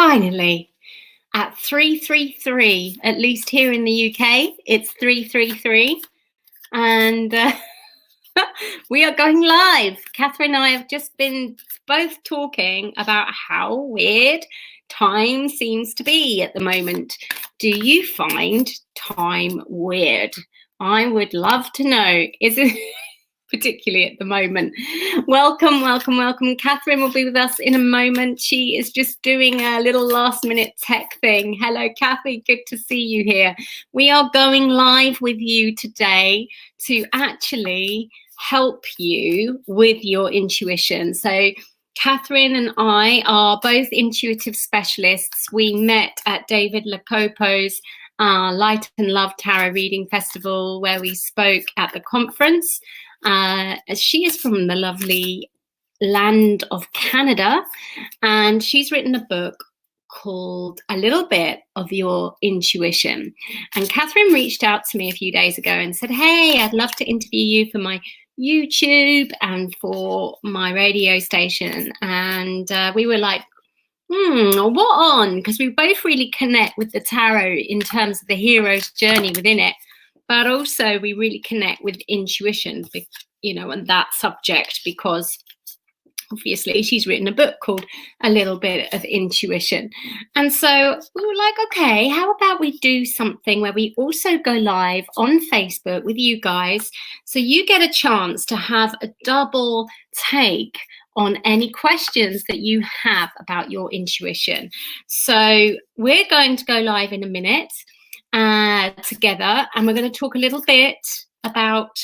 finally, at 3:33, at least here in the UK, it's 3:33, and we are going live. Catherine and I have just been both talking about how weird time seems to be at the moment. Do you find time weird? I would love to know. Is it particularly at the moment? Welcome, welcome, welcome. Catherine will be with us in a moment. She is just doing a little last minute tech thing. Hello, Kathy. Good to see you here. We are going live with you today to actually help you with your intuition. So Catherine and I are both intuitive specialists. We met at David Lacopo's Light and Love Tarot Reading Festival, where we spoke at the conference. She is from the lovely land of Canada, and she's written a book called A Little Bit of Your Intuition. And Catherine reached out to me a few days ago and said, hey, I'd love to interview you for my YouTube and for my radio station. And we were like, what on? Because we both really connect with the tarot in terms of the hero's journey within it. But also we really connect with intuition, you know, and that subject, because obviously she's written a book called A Little Bit of Intuition. And so we were like, okay, how about we do something where we also go live on Facebook with you guys, so you get a chance to have a double take on any questions that you have about your intuition. So we're going to go live in a minute together, and we're going to talk a little bit about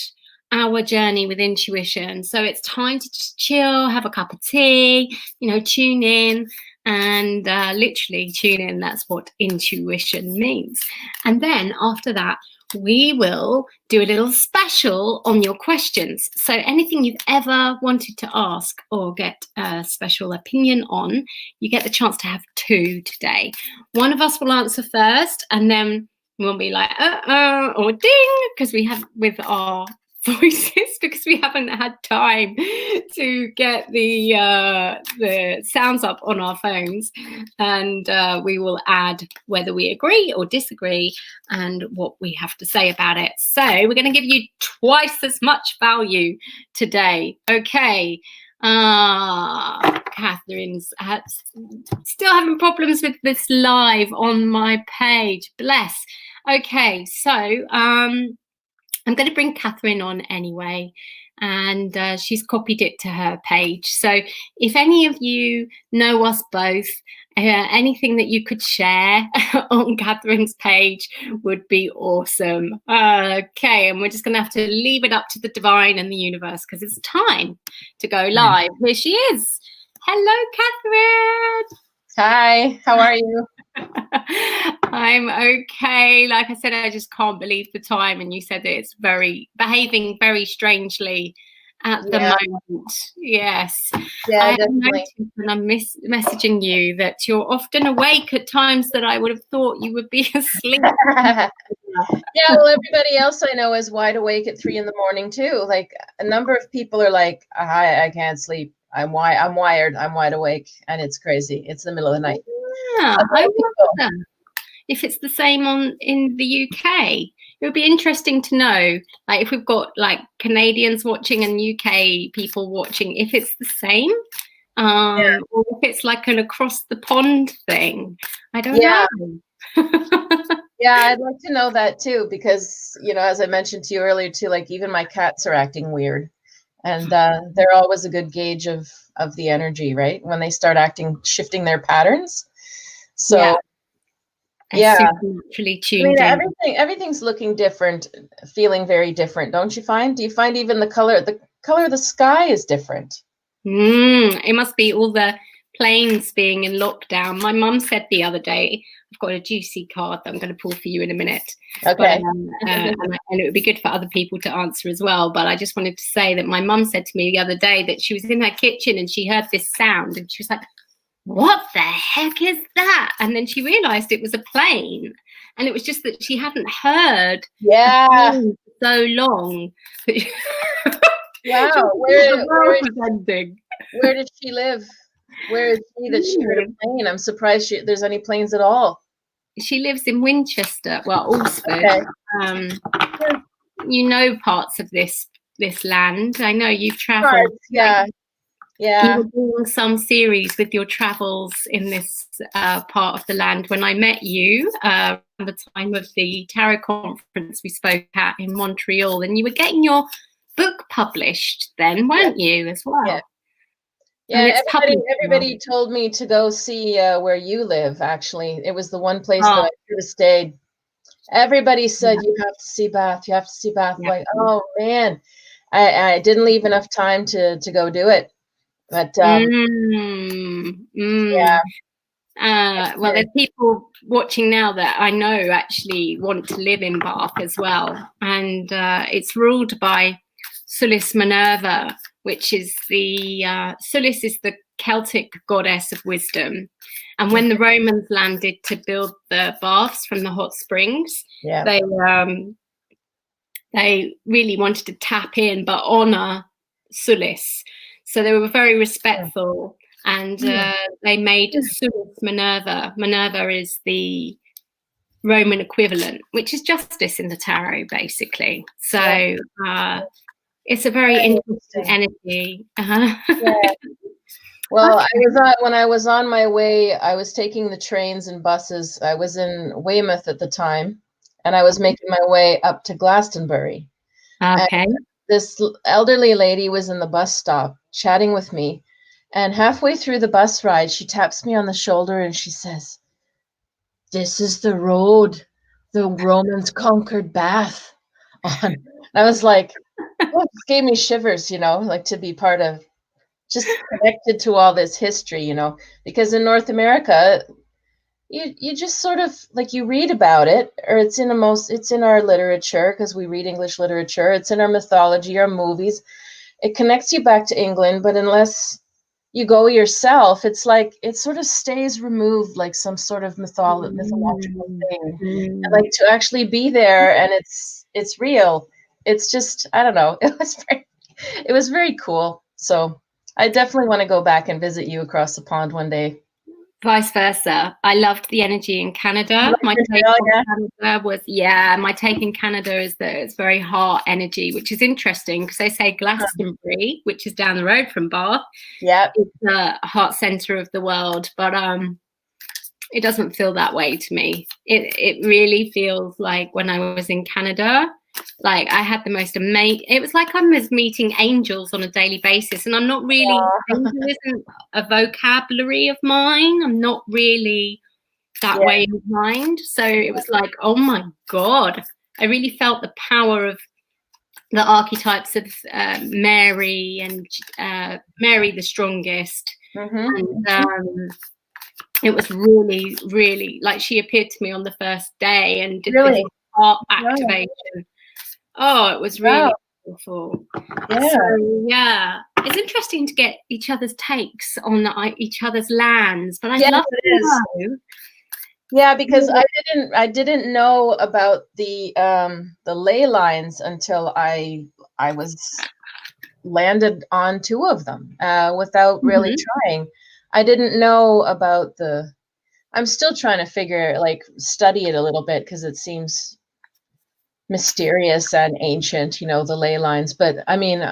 our journey with intuition. So it's time to just chill, have a cup of tea, you know, tune in and literally tune in. That's what intuition means. And then after that, we will do a little special on your questions. So anything you've ever wanted to ask or get a special opinion on, you get the chance to have two today. One of us will answer first, and then we'll be like, or ding, because we have with our voices, because we haven't had time to get the sounds up on our phones, and we will add whether we agree or disagree and what we have to say about it. So we're going to give you twice as much value today. Okay. Catherine's still having problems with this live on my page. Bless. Okay, so I'm going to bring Catherine on anyway, and she's copied it to her page. So if any of you know us both, anything that you could share on Catherine's page would be awesome. Okay, and we're just going to have to leave it up to the divine and the universe, because it's time to go live. Here she is. Hello, Catherine. Hi, how are you? I'm okay. Like I said, I just can't believe the time, and you said that it's behaving very strangely at the moment. Yes. Yeah, I definitely. noticed when I'm messaging you that you're often awake at times that I would have thought you would be asleep. Yeah, well, everybody else I know is wide awake at 3 a.m. too. Like, a number of people are like, I can't sleep. I'm wired. I'm wide awake, and it's crazy. It's the middle of the night. Yeah, I wonder if it's the same in the UK. It would be interesting to know, like, if we've got like Canadians watching and UK people watching, if it's the same, or if it's like an across the pond thing. I don't know. Yeah, I'd like to know that too, because, you know, as I mentioned to you earlier too, like, even my cats are acting weird, and they're always a good gauge of the energy, right? When they start shifting their patterns. So supernaturally tuned in. Everything's looking different, feeling very different, don't you find? Do you find even the color of the sky is different? It must be all the planes being in lockdown. My mum said the other day, I've got a juicy card that I'm going to pull for you in a minute. Okay. But, and it would be good for other people to answer as well. But I just wanted to say that my mum said to me the other day that she was in her kitchen and she heard this sound, and she was like, what the heck is that? And then she realized it was a plane, and it was just that she hadn't heard a plane for so long. Wow. Where did she live? Where is she that she heard a plane? I'm surprised there's any planes at all. She lives in Winchester, well, Alsford. Okay. You know parts of this land. I know you've travelled. Parts, yeah. Yeah. You were doing some series with your travels in this part of the land when I met you around the time of the tarot conference we spoke at in Montreal, and you were getting your book published then, weren't you, as well? Yeah. Yeah, everybody told me to go see where you live, actually. It was the one place that I could have stayed. Everybody said, you have to see Bath, you have to see Bath. Like, oh, man. I didn't leave enough time to go do it. But, yeah. Well, there's people watching now that I know actually want to live in Bath as well. And it's ruled by Sulis Minerva, which is Sulis is the Celtic goddess of wisdom. And when the Romans landed to build the baths from the hot springs, they really wanted to tap in but honor Sulis. So they were very respectful, and they made Sulis Minerva. Minerva is the Roman equivalent, which is justice in the tarot, basically. So it's a very interesting energy. Well, when I was on my way, I was taking the trains and buses. I was in Weymouth at the time, and I was making my way up to Glastonbury. Okay. And this elderly lady was in the bus stop chatting with me, and halfway through the bus ride, she taps me on the shoulder and she says, "This is the road the Romans conquered Bath on." I was like, it gave me shivers, like to be part of, just connected to all this history, because in North America, you just sort of like, you read about it, or it's in our literature, because we read English literature. It's in our mythology, our movies. It connects you back to England, but unless you go yourself, it's like it sort of stays removed, like some sort of mythological thing. And like to actually be there and it's real. It's just, I don't know. It was very cool. So I definitely want to go back and visit you across the pond one day. Vice versa. I loved the energy in Canada. My take in Canada is that it's very heart energy, which is interesting because they say Glastonbury, which is down the road from Bath, is the heart center of the world, but it doesn't feel that way to me. It really feels like when I was in Canada, like I had the most amazing, it was like I was meeting angels on a daily basis, and I'm not really, angel isn't a vocabulary of mine. I'm not really that way inclined. So it was like, oh my God, I really felt the power of the archetypes of Mary and Mary the strongest. And it was really, really, like she appeared to me on the first day and did this heart activation. Oh, it was really beautiful. So, it's interesting to get each other's takes on each other's lands, but I love it. Yeah, because I didn't know about the ley lines until I was landed on two of them without really trying. I didn't know about I'm still trying to study it a little bit because it seems mysterious and ancient, the ley lines. But I mean,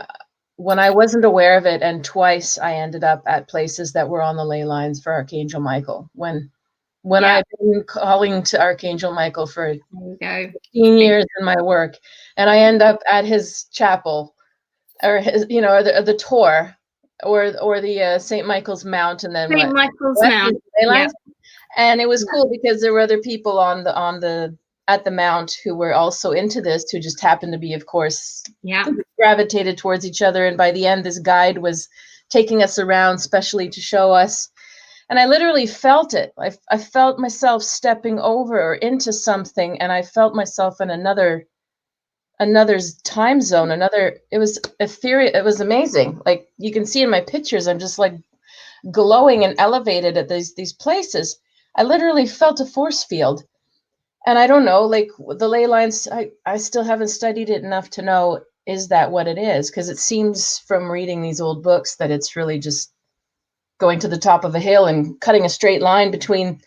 when I wasn't aware of it, and twice I ended up at places that were on the ley lines for Archangel Michael. When I've been calling to Archangel Michael for 15 years in my work, and I end up at his chapel, or his, or the Tor, or the St. Michael's Mount, and then St. Michael's Mount. And it was cool because there were other people at the Mount who were also into this, who just happened to be, of course, gravitated towards each other. And by the end, this guide was taking us around specially to show us. And I literally felt it. I felt myself stepping over or into something, and I felt myself in another time zone. It was ethereal. It was amazing. Like you can see in my pictures, I'm just like glowing and elevated at these places. I literally felt a force field. And I don't know, like the ley lines, I still haven't studied it enough to know, is that what it is? Because it seems from reading these old books that it's really just going to the top of a hill and cutting a straight line between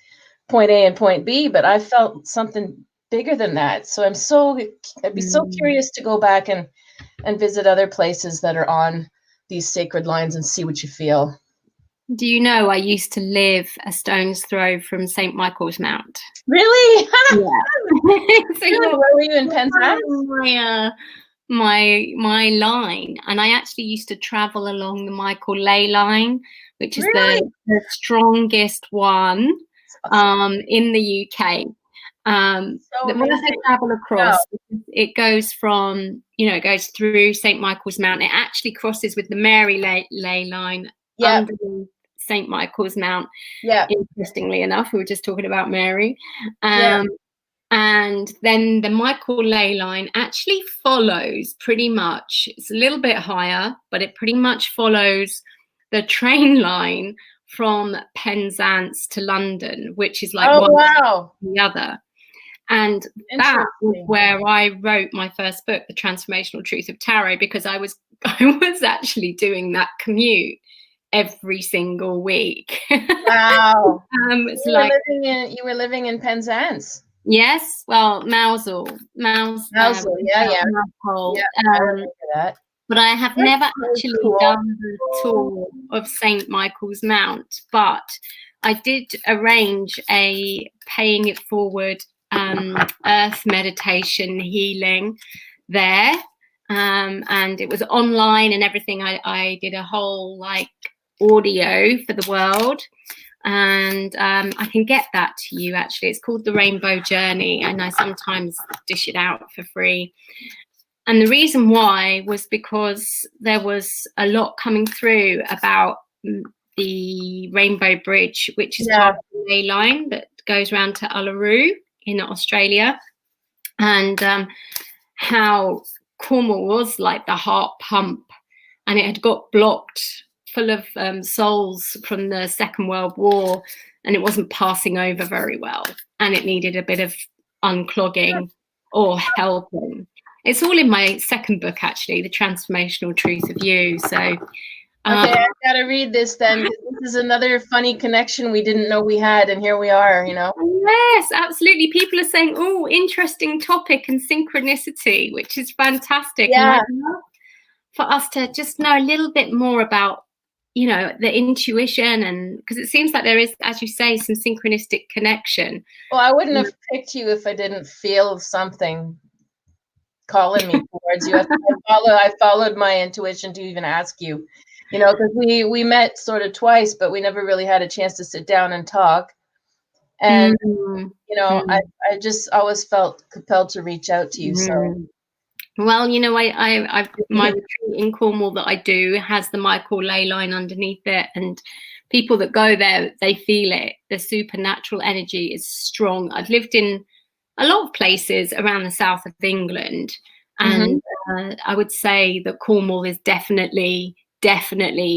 point A and point B, but I felt something bigger than that. So I'd be so curious to go back and visit other places that are on these sacred lines and see what you feel. Do you know I used to live a stone's throw from St. Michael's Mount? Really? Yeah. So where were you in Penzance? My line, and I actually used to travel along the Michael ley line, which is the strongest one in the UK. When I say travel across, it goes from, it goes through St. Michael's Mount. It actually crosses with the Mary ley line underneath St. Michael's Mount. Yeah. Interestingly enough, we were just talking about Mary. And then the Michael ley line actually follows pretty much, it's a little bit higher, but it pretty much follows the train line from Penzance to London, which is like the other. And that was where I wrote my first book, The Transformational Truth of Tarot, because I was actually doing that commute every single week. Wow. You were living in Penzance. Yes, well, Mousehole, yeah. But I have never actually done the tour of St. Michael's Mount, but I did arrange a paying it forward earth meditation healing there, and it was online and everything. I did a whole audio for the world, and I can get that to you. Actually, it's called The Rainbow Journey, and I sometimes dish it out for free. And the reason why was because there was a lot coming through about the Rainbow Bridge, which is part of the ley line that goes around to Uluru in Australia, and how Cornwall was like the heart pump, and it had got blocked full of souls from the Second World War, and it wasn't passing over very well, and it needed a bit of unclogging or helping. It's all in my second book, actually, The Transformational Truth of You. So okay, I gotta read this then. This is another funny connection we didn't know we had, and here we are, Yes, absolutely. People are saying, oh, interesting topic and synchronicity, which is fantastic. Yeah. And I'd love for us to just know a little bit more about, the intuition, and because it seems like there is, as you say, some synchronistic connection. Well, I wouldn't have picked you if I didn't feel something calling me towards you. I followed my intuition to even ask you, because we met sort of twice, but we never really had a chance to sit down and talk. And I just always felt compelled to reach out to you. So well, I've my retreat in Cornwall that I do has the Michael ley line underneath it, and people that go there, they feel it. The supernatural energy is strong. I've lived in a lot of places around the south of England, and I would say that Cornwall is definitely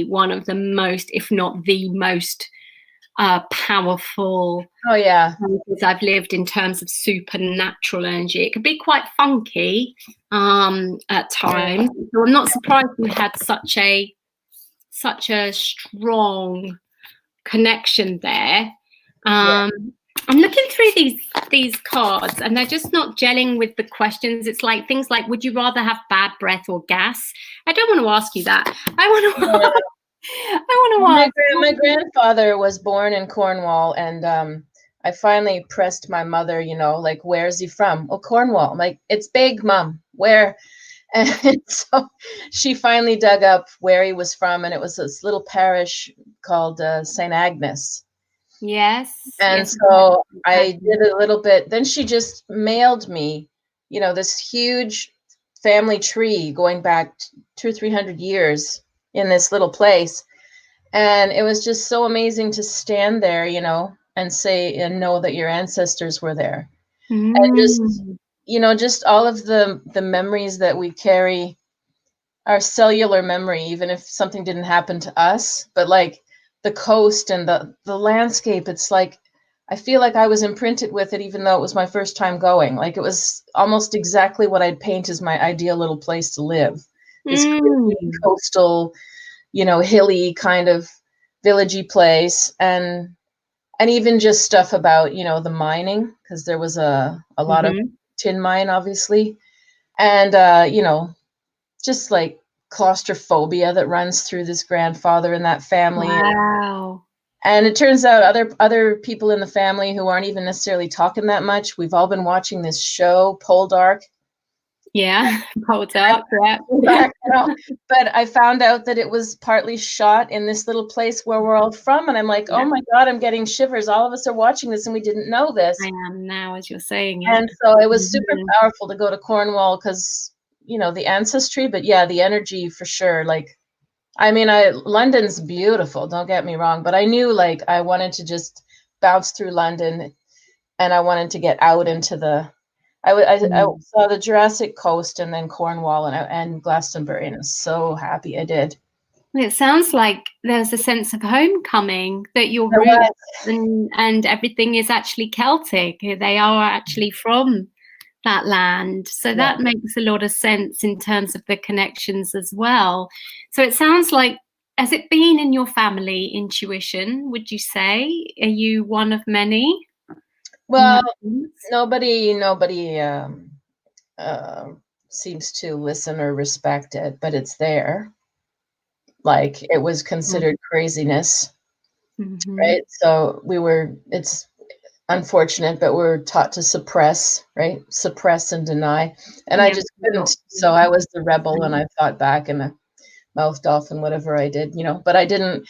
one of the most, if not the most, powerful places I've lived in terms of supernatural energy. It could be quite funky at times, so I'm not surprised we had such a strong connection there. I'm looking through these cards, and they're just not gelling with the questions. It's like things like, would you rather have bad breath or gas? I don't want to ask you that. I want to ask. My grandfather was born in Cornwall, and I finally pressed my mother, where's he from? Oh, Cornwall. I'm like, it's big, Mom. Where? And so she finally dug up where he was from, and it was this little parish called St. Agnes. Yes. And so I did a little bit. Then she just mailed me, this huge family tree going back 200 or 300 years in this little place. And it was just so amazing to stand there, and say and know that your ancestors were there. And just all of the memories that we carry, our cellular memory, even if something didn't happen to us, but like the coast and the landscape, it's like I feel like I was imprinted with it, even though it was my first time going. Like it was almost exactly what I'd paint as my ideal little place to live. This coastal, hilly kind of villagey place, and even just stuff about, you know, the mining, because there was a lot of tin mine, obviously, and you know, just like claustrophobia that runs through this grandfather and that family. Wow. And it turns out other people in the family who aren't even necessarily talking that much, we've all been watching this show, Poldark. Yeah, Poldark, yeah. You know, but I found out that it was partly shot in this little place where we're all from, and I'm like, oh my God, I'm getting shivers. All of us are watching this, and we didn't know this. I am now, as you're saying it. And so it was super powerful to go to Cornwall because, you know, the ancestry, but yeah, the energy for sure. Like, I mean, London's beautiful, don't get me wrong, but I knew like I wanted to just bounce through London, and I wanted to get out into the, I saw the Jurassic Coast and then Cornwall and Glastonbury, and I was so happy I did. It sounds like there's a sense of homecoming, that your roots and everything is actually Celtic. They are actually from that land. So that makes a lot of sense in terms of the connections as well. So it sounds like, has it been in your family, intuition, would you say? Are you one of many? Well, nobody seems to listen or respect it, but it's there. Like, it was considered craziness, right? So it's unfortunate, but we're taught to suppress, right? Suppress and deny. And I just couldn't. So I was the rebel, and I fought back, and I mouthed off and whatever I did, you know, but I didn't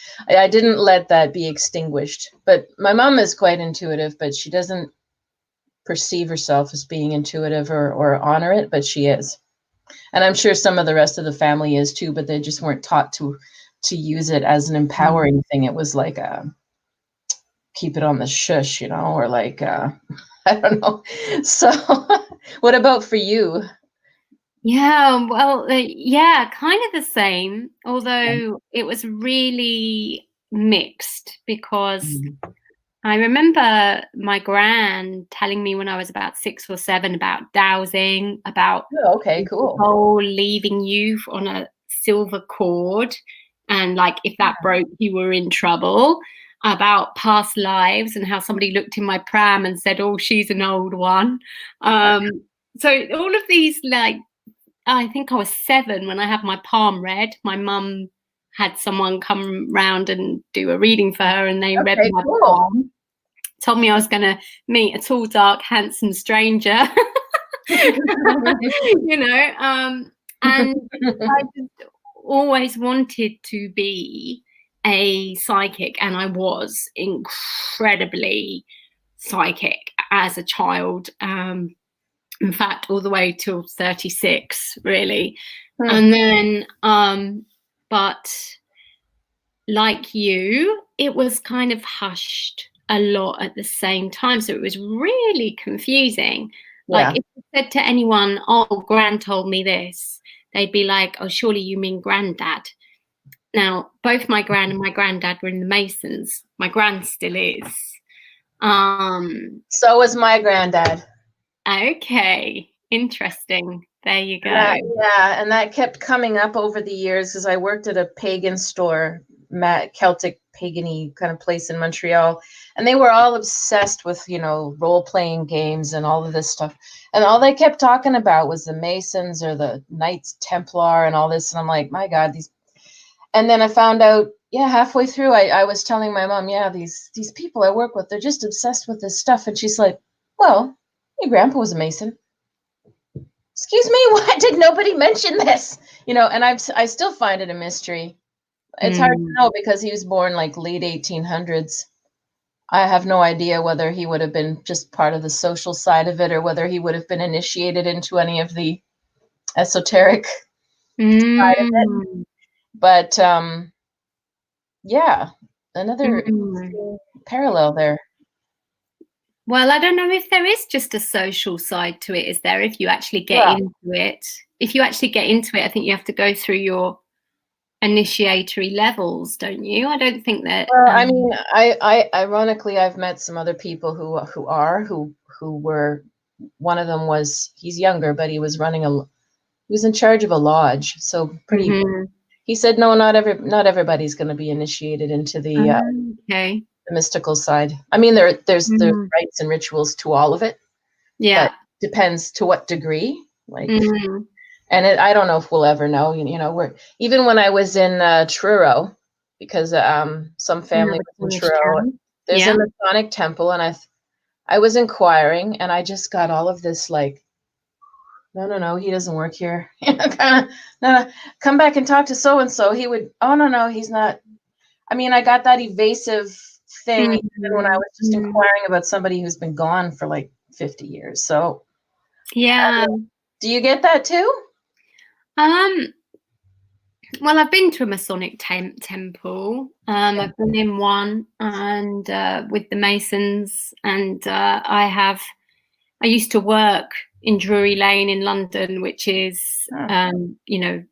let that be extinguished. But my mom is quite intuitive, but she doesn't perceive herself as being intuitive or honor it, but she is. And I'm sure some of the rest of the family is too, but they just weren't taught to use it as an empowering thing. It was like keep it on the shush, you know, or like I don't know. So what about for you? Yeah, well, yeah, kind of the same, although it was really mixed, because I remember my gran telling me when I was about 6 or 7 about dowsing, about cool. whole leaving you on a silver cord, and like if that broke, you were in trouble, about past lives and how somebody looked in my pram and said, "Oh, she's an old one." So all of these, like, I think I was 7 when I had my palm read. My mum had someone come round and do a reading for her, and they read my palm. Told me I was going to meet a tall, dark, handsome stranger. You know, and I just always wanted to be a psychic, and I was incredibly psychic as a child. In fact, all the way till 36, really. And then, but like you, it was kind of hushed a lot at the same time. So it was really confusing. Like if you said to anyone, "Oh, Gran told me this," they'd be like, "Oh, surely you mean Granddad." Now, both my Gran and my Granddad were in the Masons. My Gran still is. So was my granddad. Okay, interesting. There you go. Yeah, and that kept coming up over the years because I worked at a pagan store, Celtic pagany kind of place in Montreal, and they were all obsessed with, you know, role-playing games and all of this stuff. And all they kept talking about was the Masons or the Knights Templar and all this. And I'm like, my God, these. And then I found out, halfway through, I was telling my mom, these people I work with, they're just obsessed with this stuff. And she's like, well, your grandpa was a Mason. Excuse me, why did nobody mention this? You know, and I still find it a mystery. It's hard to know because he was born like late 1800s. I have no idea whether he would have been just part of the social side of it or whether he would have been initiated into any of the esoteric side of it. But another parallel there. Well, I don't know if there is just a social side to it, is there? If you actually get into it. If you actually get into it, I think you have to go through your initiatory levels, don't you? I don't think that. Well, I mean, I ironically, I've met some other people who were. One of them he's younger, but he was in charge of a lodge, so pretty. he said, no, not everybody's going to be initiated into the Okay. mystical side. I mean, there's Mm. rites and rituals to all of it, Yeah. but depends to what degree. Like, Mm. and I don't know if we'll ever know. You know, even when I was in Truro, because some family Another was in Cornish Truro, town. there's Yeah. a Masonic temple, and I was inquiring, and I just got all of this like, no, he doesn't work here. Kind of, no, come back and talk to so and so. He would, oh no, he's not. I mean, I got that evasive thing even when I was just inquiring about somebody who's been gone for like 50 years. So, Yeah. do you get that too? Well, I've been to a Masonic temple. I've been in one, and with the Masons, and I used to work in Drury Lane in London, which is, you know,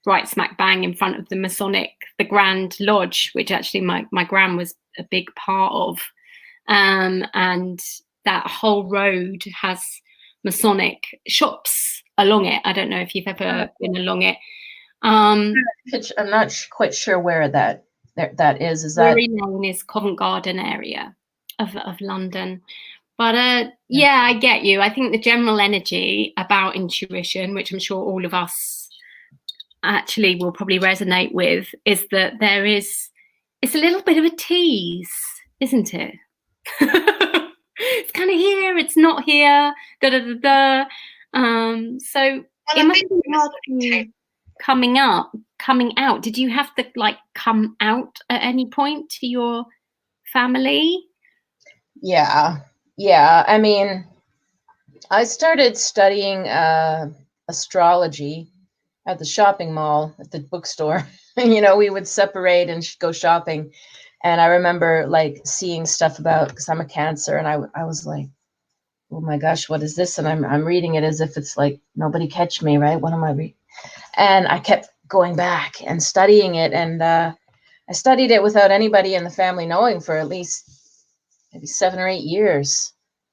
right smack bang in front of the Grand Lodge, which actually my gran was a big part of. And that whole road has Masonic shops along it. I don't know if you've ever been along it. I'm not quite sure where that is. Is that Drury Lane is Covent Garden area of London. But yeah, I get you. I think the general energy about intuition, which I'm sure all of us actually will probably resonate with, is that it's a little bit of a tease, isn't it? It's kind of here, it's not here, da da da da. So it must be hard for you coming out. Did you have to like come out at any point to your family? Yeah. I mean, I started studying astrology at the shopping mall at the bookstore. You know, we would separate and go shopping. And I remember like seeing stuff about, because I'm a Cancer, and I was like, oh my gosh, what is this? And I'm reading it as if it's like, nobody catch me, right? What am I reading? And I kept going back and studying it. And I studied it without anybody in the family knowing for at least maybe 7 or 8 years.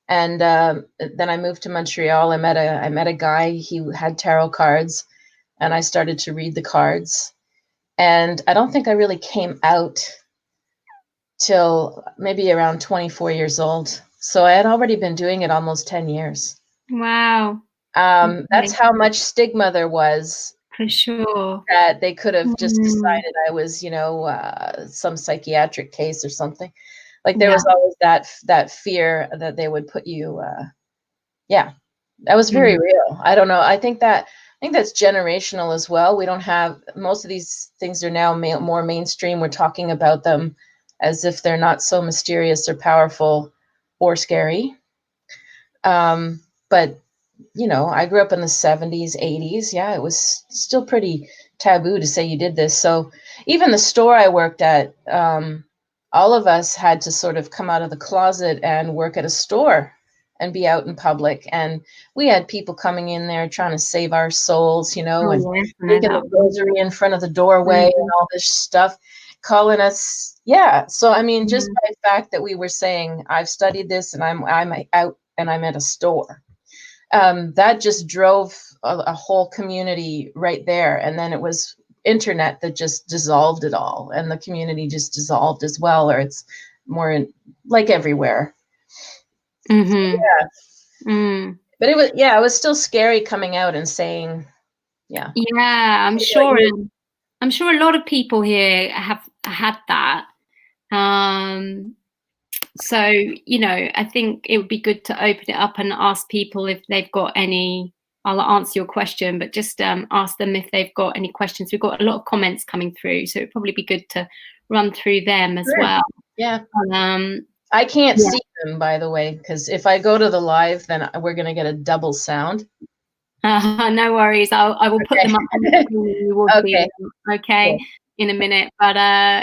And then I moved to Montreal. I met a guy. He had tarot cards, and I started to read the cards. And I don't think I really came out till maybe around 24 years old. So I had already been doing it almost 10 years. Wow. That's how much stigma there was. For sure. That they could have just decided I was, you know, some psychiatric case or something. Like there was always that fear that they would put you. That was very real. I don't know. I think that's generational as well. We don't have, most of these things are now more mainstream. We're talking about them as if they're not so mysterious or powerful or scary. But you know, I grew up in the 70s, 80s. Yeah, it was still pretty taboo to say you did this. So even the store I worked at, all of us had to sort of come out of the closet and work at a store and be out in public. And we had people coming in there trying to save our souls, you know, and taking the rosary in front of the doorway and all this stuff, calling us. Yeah. So, I mean, just by the fact that we were saying, I've studied this and I'm out and I'm at a store. That just drove a whole community right there. And then it was internet that just dissolved it all. And the community just dissolved as well, or it's more like everywhere. Mm-hmm. So, yeah. But it was still scary coming out and saying, yeah. Yeah, I'm sure a lot of people here have had that. So, you know, I think it would be good to open it up and ask people if they've got any. I'll answer your question, but just ask them if they've got any questions. We've got a lot of comments coming through, so it'd probably be good to run through them as well. Yeah. I can't see them, by the way, because if I go to the live, then we're going to get a double sound. No worries. I will put them up on the screen. You will see them, in a minute. But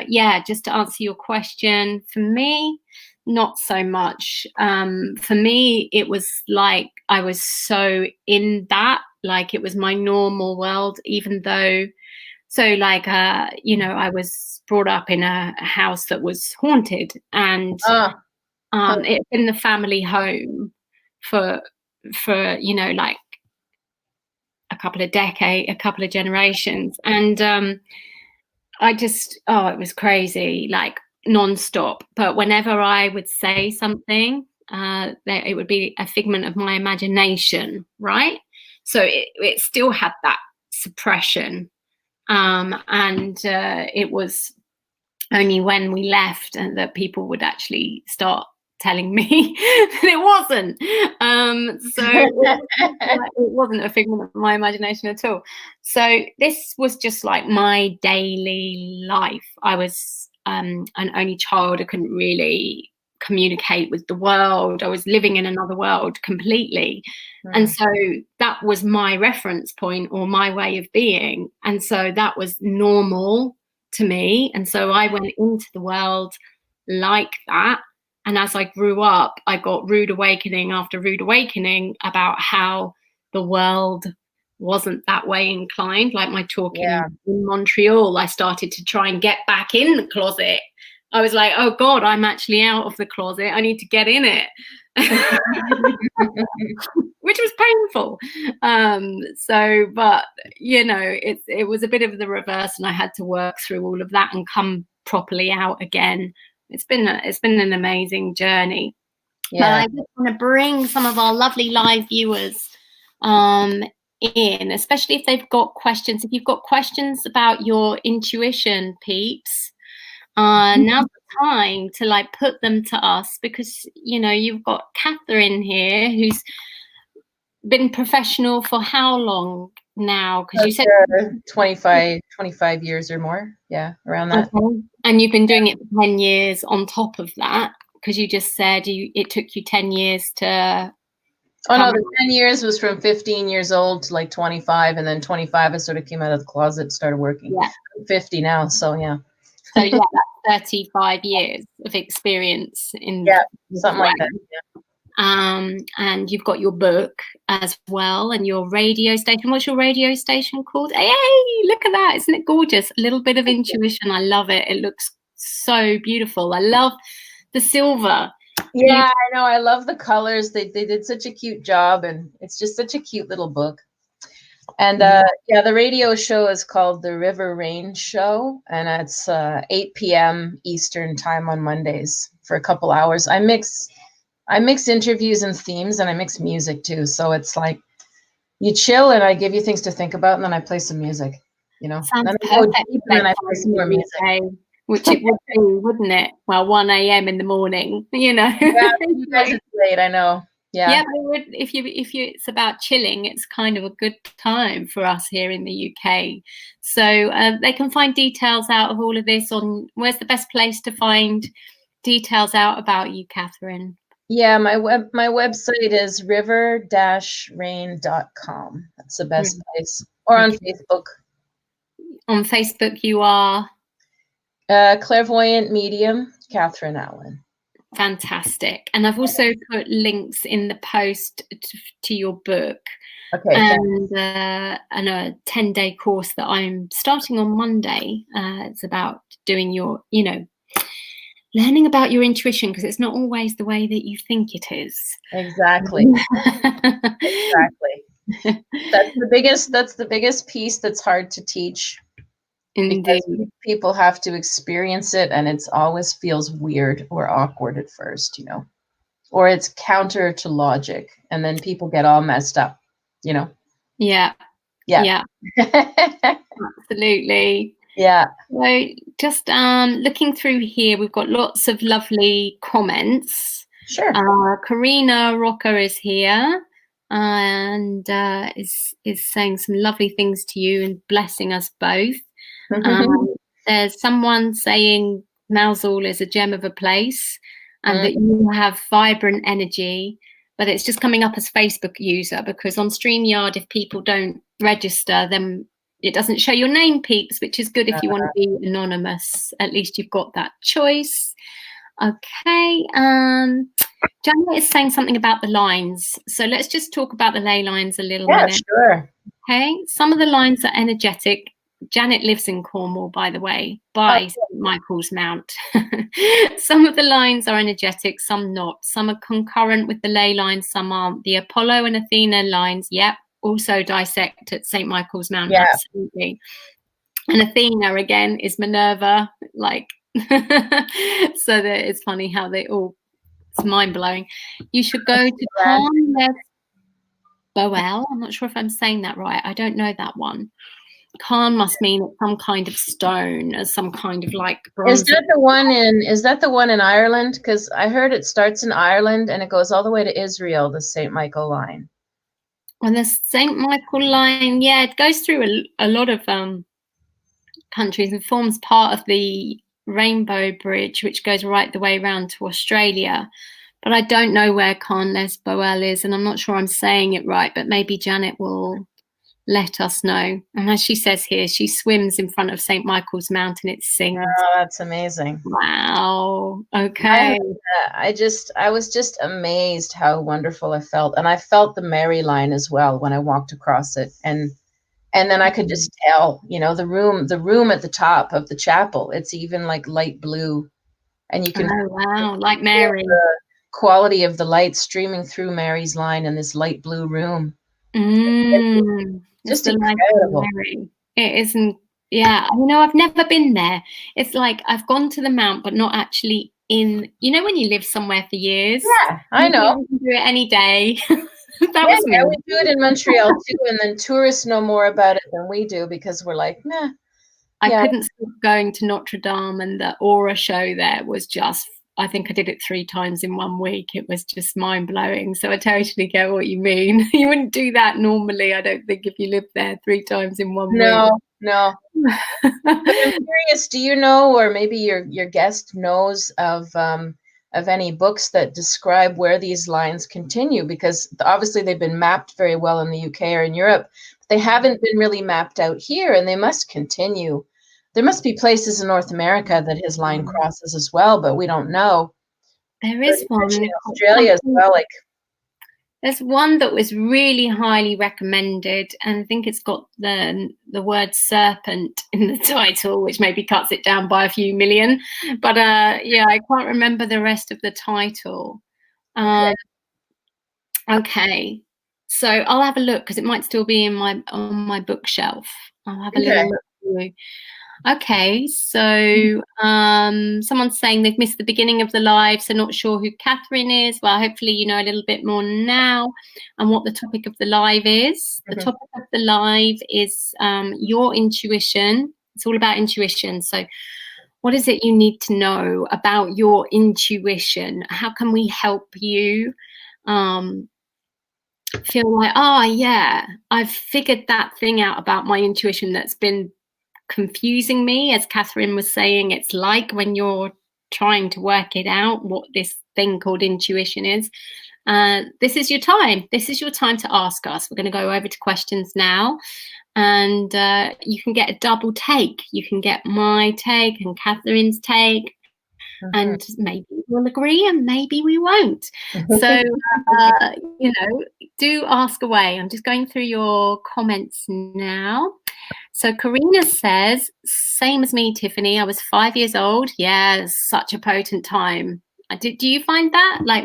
yeah, just to answer your question, for me, not so much. For me, it was like I was so in that, like it was my normal world, even though, so like, you know, I was brought up in a house that was haunted, and it's in the family home for, you know, like a couple of generations. And it was crazy, like non-stop. But whenever I would say something, it would be a figment of my imagination, right? So it still had that suppression. And it was only when we left and that people would actually start telling me that it wasn't. So it wasn't a figment of my imagination at all. So this was just like my daily life. I was an only child. I couldn't really communicate with the world. I was living in another world completely. And so that was my reference point, or my way of being. And so that was normal to me. And so I went into the world like that. And as I grew up, I got rude awakening after rude awakening about how the world wasn't that way inclined. Like my talk in Montreal, I started to try and get back in the closet. I was like, oh God, I'm actually out of the closet. I need to get in it. Which was painful. But you know, it was a bit of the reverse, and I had to work through all of that and come properly out again. It's been an amazing journey. But I just want to bring some of our lovely live viewers in, especially if they've got questions. If you've got questions about your intuition, peeps, now's the time to like put them to us, because you know you've got Catharine here who's been professional for how long now? Because you said 25 years or more. Yeah, around that. Okay. And you've been doing it for 10 years on top of that, because you just said it took you 10 years to... Oh no, the 10 years was from 15 years old to like 25, and then 25 I sort of came out of the closet, started working. Yeah. I'm 50 now, so yeah. So yeah, that's 35 years of experience in something like that. Yeah. And you've got your book as well, and your radio station. What's your radio station called? Hey, look at that. Isn't it gorgeous? A little bit of intuition. I love it. It looks so beautiful. I love the silver. Yeah, I know. I love the colors. They did such a cute job, and it's just such a cute little book. And the radio show is called The River Rain Show, and it's 8 p.m. Eastern time on Mondays for a couple hours. I mix interviews and themes, and I mix music too. So it's like you chill, and I give you things to think about, and then I play some music. You know, sounds perfect. And then I play some more music. Which it would be, wouldn't it? Well, 1 a.m. in the morning, you know. Yeah, you guys it's late, I know. Yeah. Yeah, but if it's about chilling, it's kind of a good time for us here in the UK. So they can find details out of all of this on... Where's the best place to find details out about you, Catharine? Yeah, my website is river-rain.com. That's the best place. Or on Facebook. On Facebook, you are... Clairvoyant Medium, Catharine Allan. Fantastic. And I've also put links in the post to your book. Okay. And a 10-day course that I'm starting on Monday. It's about doing your, learning about your intuition, because it's not always the way that you think it is. Exactly. Exactly. That's the biggest piece that's hard to teach. Indeed. Because people have to experience it, and it always feels weird or awkward at first, or it's counter to logic, and then people get all messed up, Yeah. Absolutely. Yeah. So just looking through here, we've got lots of lovely comments. Sure. Karina Rocker is here and is saying some lovely things to you and blessing us both. There's someone saying Mousehole is a gem of a place, and that you have vibrant energy, but it's just coming up as Facebook user, because on StreamYard, if people don't register, then it doesn't show your name, peeps, which is good if you want to be anonymous. At least you've got that choice. Okay. Janet is saying something about the lines. So let's just talk about the ley lines a little minute. Sure. Okay. Some of the lines are energetic. Janet lives in Cornwall, by the way, by St. Michael's Mount. Some of the lines are energetic, some not. Some are concurrent with the ley lines, some aren't. The Apollo and Athena lines, also dissect at St. Michael's Mount, absolutely. And Athena again is Minerva, like so that it's funny how they all, it's mind-blowing. You should go to Cornwall. Boel. I'm not sure if I'm saying that right. I don't know that one. Khan must mean it's some kind of stone, as some kind of like bronze. Is that the one in Ireland? Because I heard it starts in Ireland and it goes all the way to Israel, the St. Michael line. On the St. Michael line, yeah, it goes through a lot of countries and forms part of the Rainbow Bridge, which goes right the way around to Australia. But I don't know where Carnles Boel is, and I'm not sure I'm saying it right, but maybe Janet will let us know. And as she says here, she swims in front of St. Michael's Mountain. It sings. Oh, that's amazing. Wow. Okay. I was just amazed how wonderful I felt. And I felt the Mary line as well when I walked across it. And then I could just tell, you know, the room at the top of the chapel, it's even like light blue. And you can like Mary. The quality of the light streaming through Mary's line in this light blue room. Just incredible. It isn't, yeah. You know, I've never been there. It's like I've gone to the Mount, but not actually in, you know, when you live somewhere for years. Yeah, I know. You can do it any day. We do it in Montreal too, and then tourists know more about it than we do because we're like, nah. I couldn't stop going to Notre Dame, and the aura show there was just, I think I did it 3 times in 1 week. It was just mind blowing. So I totally get what you mean. You wouldn't do that normally, I don't think, if you lived there 3 times in 1 week. No. But I'm curious, do you know, or maybe your guest knows of any books that describe where these lines continue? Because obviously they've been mapped very well in the UK or in Europe, but they haven't been really mapped out here, and they must continue. There must be places in North America that his line crosses as well, but we don't know. There is one in Australia as well. Like, there's one that was really highly recommended, and I think it's got the word serpent in the title, which maybe cuts it down by a few million. But yeah, I can't remember the rest of the title. Okay. So I'll have a look because it might still be on my bookshelf. I'll have a little look for you. Okay, so someone's saying they've missed the beginning of the live, so not sure who Catharine is. Well, hopefully you know a little bit more now and what the topic of the live is. The topic of the live is your intuition. It's all about intuition. So what is it you need to know about your intuition? How can we help you feel like, oh yeah, I've figured that thing out about my intuition that's been confusing me? As Catharine was saying, it's like when you're trying to work it out, what this thing called intuition is. This is your time. This is your time to ask us. We're going to go over to questions now, and you can get a double take. You can get my take and Catharine's take, and maybe we'll agree and maybe we won't. So, you know, do ask away. I'm just going through your comments now. So Karina says, same as me, Tiffany. I was 5 years old. Yeah, such a potent time. Do you find that? Like,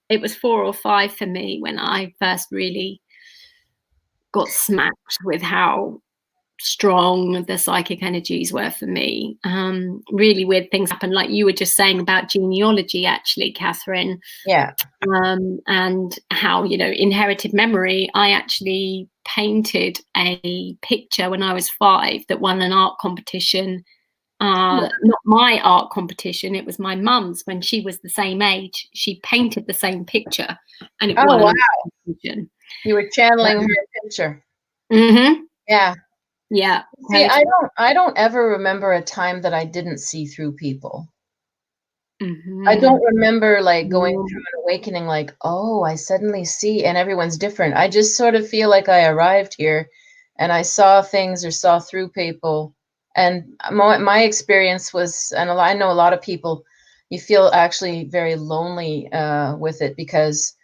it was 4 or 5 for me when I first really got smacked with how strong the psychic energies were for me. Really weird things happen, like you were just saying about genealogy, actually, Catharine. Yeah. And how, you know, inherited memory. I actually painted a picture when I was 5 that won an art competition. Not my art competition, it was my mum's. When she was the same age, she painted the same picture, and it won an art competition. You were channeling her picture. Yeah. Yeah. See, I don't ever remember a time that I didn't see through people. I don't remember like going through an awakening like, oh, I suddenly see, and everyone's different. I just sort of feel like I arrived here and I saw things or saw through people. And my experience was, and I know a lot of people, you feel actually very lonely with it because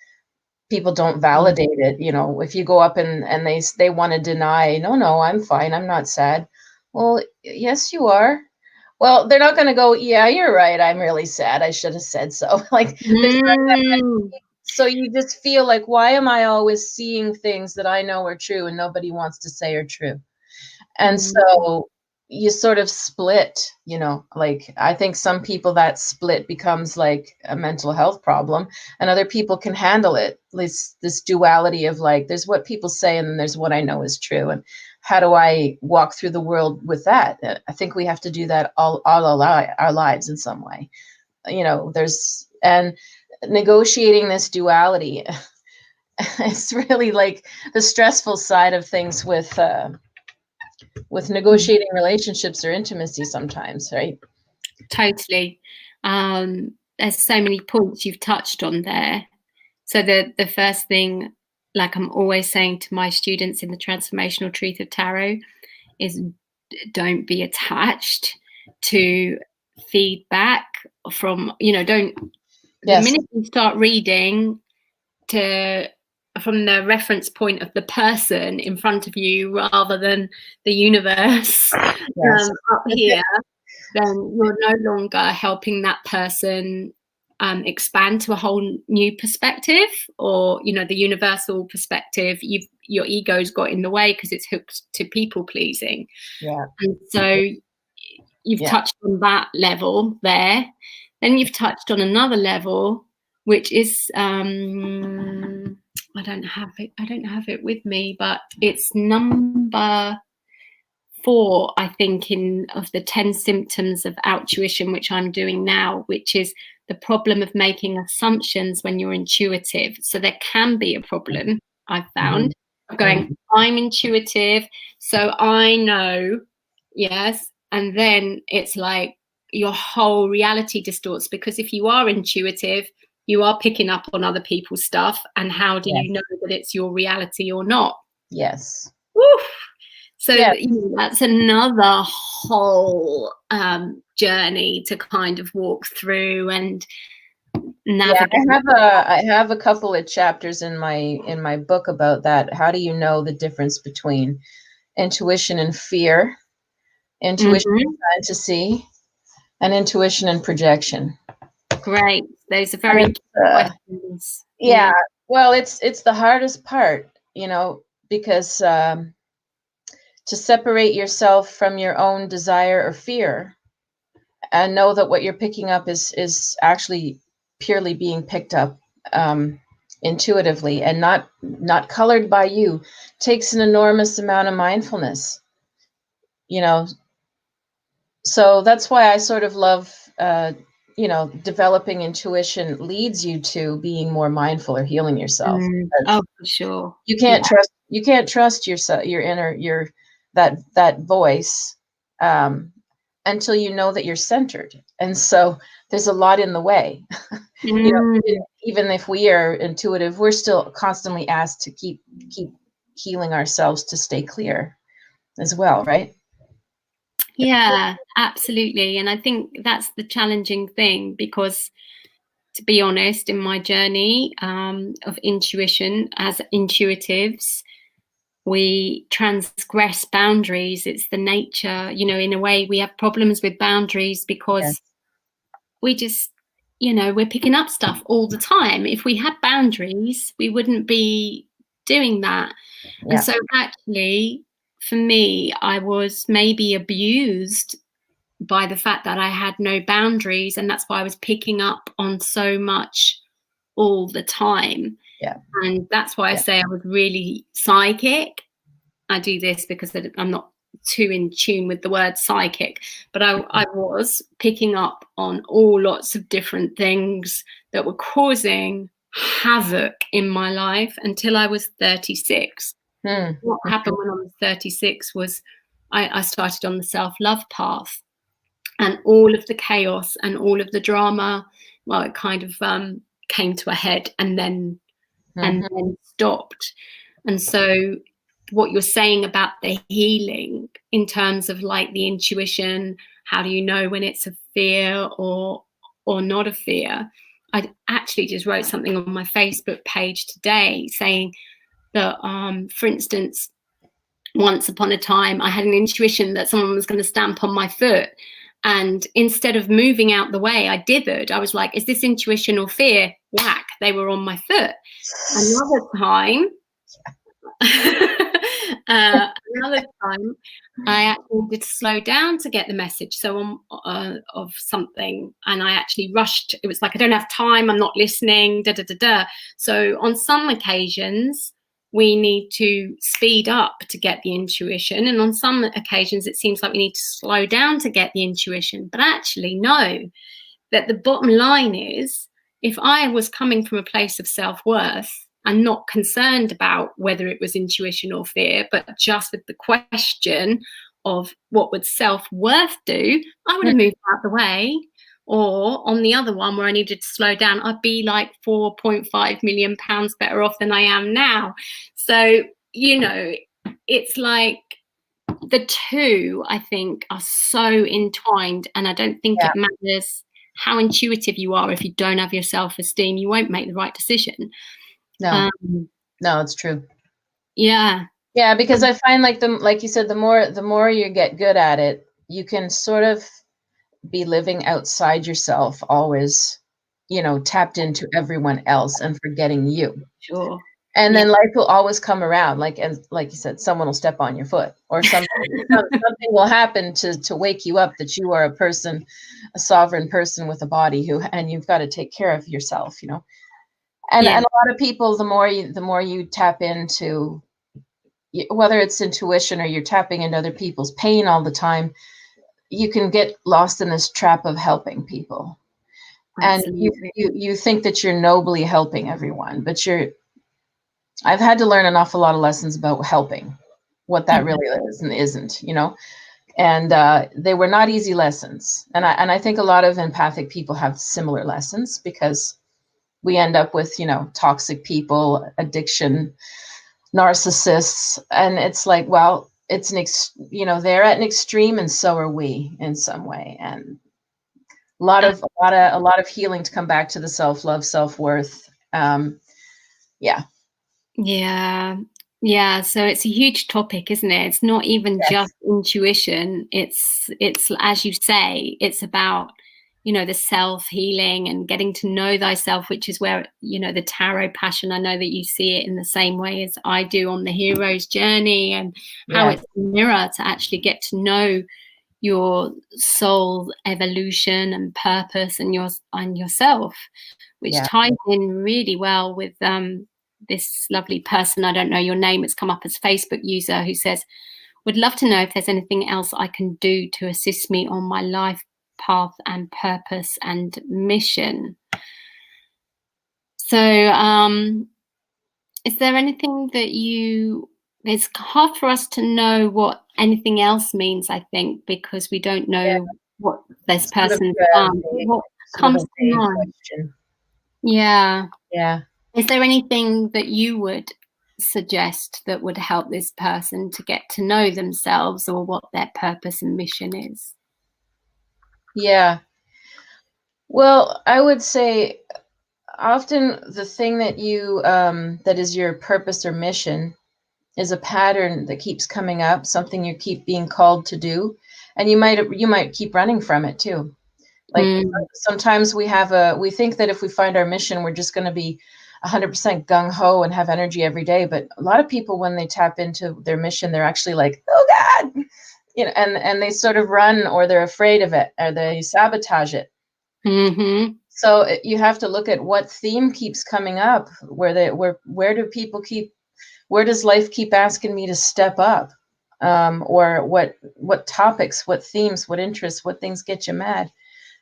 people don't validate it. You know, if you go up and they want to deny, no, I'm fine, I'm not sad. Well, yes, you are. Well, they're not going to go, yeah, you're right, I'm really sad, I should have said so. Like, there's not that. So you just feel like, why am I always seeing things that I know are true and nobody wants to say are true? And so, you sort of split, like I think some people that split becomes like a mental health problem, and other people can handle it. This duality of like, there's what people say and then there's what I know is true. And how do I walk through the world with that? I think we have to do that all our lives in some way. And negotiating this duality, it's really like the stressful side of things with negotiating relationships or intimacy sometimes, right? Totally. There's so many points you've touched on there. So the first thing, like I'm always saying to my students in the Transformational Truth of Tarot, is don't be attached to feedback from, don't, the minute you start reading from the reference point of the person in front of you rather than the universe up here, then you're no longer helping that person expand to a whole new perspective, or the universal perspective. Your ego's got in the way because it's hooked to people pleasing. And so you've touched on that level there. Then you've touched on another level, which is I don't have it with me, but it's number 4, I think, of the 10 symptoms of altruition, which I'm doing now, which is the problem of making assumptions when you're intuitive. So there can be a problem, I've found, of going, I'm intuitive, so I know, yes, and then it's like your whole reality distorts, because if you are intuitive, you are picking up on other people's stuff, and how do you know that it's your reality or not? Yes. Woof. So that's another whole journey to kind of walk through and navigate. I have a couple of chapters in my book about that. How do you know the difference between intuition and fear, intuition and fantasy, and intuition and projection? Great. Those are very key questions. Yeah. Well, it's the hardest part, because to separate yourself from your own desire or fear and know that what you're picking up is actually purely being picked up intuitively and not colored by you takes an enormous amount of mindfulness, so that's why I sort of love developing intuition leads you to being more mindful or healing yourself. Oh, for sure. You can't trust yourself, your inner, that voice, until you know that you're centered. And so there's a lot in the way. Even if we are intuitive, we're still constantly asked to keep healing ourselves to stay clear as well, right? Yeah, absolutely. And I think that's the challenging thing, because to be honest, in my journey of intuition, as intuitives, we transgress boundaries. It's the nature, in a way we have problems with boundaries because we just, we're picking up stuff all the time. If we had boundaries, we wouldn't be doing that. And so actually, for me, I was maybe abused by the fact that I had no boundaries, and that's why I was picking up on so much all the time. And that's why I say I was really psychic. I do this because I'm not too in tune with the word psychic, but I was picking up on lots of different things that were causing havoc in my life until I was 36. What happened when I was 36 was I started on the self-love path, and all of the chaos and all of the drama, well, it kind of came to a head and then stopped. And so what you're saying about the healing in terms of like the intuition, how do you know when it's a fear or not a fear? I actually just wrote something on my Facebook page today saying that, for instance, once upon a time, I had an intuition that someone was going to stamp on my foot. And instead of moving out the way, I dithered. I was like, is this intuition or fear? Whack, they were on my foot. Another time, Another time, I actually did slow down to get the message. So of something, and I actually rushed. It was like, I don't have time. I'm not listening. Da da da da. So on some occasions, we need to speed up to get the intuition, and on some occasions, it seems like we need to slow down to get the intuition. But actually, no. That the bottom line is, if I was coming from a place of self-worth and not concerned about whether it was intuition or fear, but just with the question of what would self-worth do, I would have moved out the way. Or on the other one where I needed to slow down, I'd be like 4.5 million pounds better off than I am now. So, you know, it's like the two, I think, are so entwined, and I don't think it matters how intuitive you are. If you don't have your self-esteem, you won't make the right decision. No, no, it's true. Yeah. Yeah, because I find like you said, the more you get good at it, you can sort of be living outside yourself, always, tapped into everyone else and forgetting you. Sure. And then life will always come around, like you said, someone will step on your foot, or something will happen to wake you up that you are a person, a sovereign person with a body and you've got to take care of yourself, And a lot of people, the more you tap into, whether it's intuition or you're tapping into other people's pain all the time, you can get lost in this trap of helping people. Absolutely. And you think that you're nobly helping everyone, but I've had to learn an awful lot of lessons about helping, what that really is and isn't, and they were not easy lessons. And I think a lot of empathic people have similar lessons, because we end up with, toxic people, addiction, narcissists. And it's like, well, it's they're at an extreme, and so are we in some way. And a lot of healing to come back to the self-love, self-worth. Yeah. So it's a huge topic, isn't it? It's not even just intuition. It's as you say, it's about, the self-healing and getting to know thyself, which is where, the tarot passion, I know that you see it in the same way as I do on the hero's journey, and how it's a mirror to actually get to know your soul evolution and purpose and yourself, which ties in really well with this lovely person, I don't know your name, it's come up as Facebook user, who says, would love to know if there's anything else I can do to assist me on my life path and purpose and mission. So is there anything that it's hard for us to know what anything else means, I think, because we don't know what this person's done. What comes to mind? Yeah. Is there anything that you would suggest that would help this person to get to know themselves, or what their purpose and mission is? Yeah. Well, I would say often the thing that that is your purpose or mission is a pattern that keeps coming up, something you keep being called to do, and you might keep running from it too. Like sometimes we think that if we find our mission, we're just going to be 100% gung-ho and have energy every day. But a lot of people, when they tap into their mission, they're actually like, oh God, and they sort of run, or they're afraid of it, or they sabotage it. Mm-hmm. So you have to look at what theme keeps coming up, where does life keep asking me to step up? Or what topics, what themes, what interests, what things get you mad?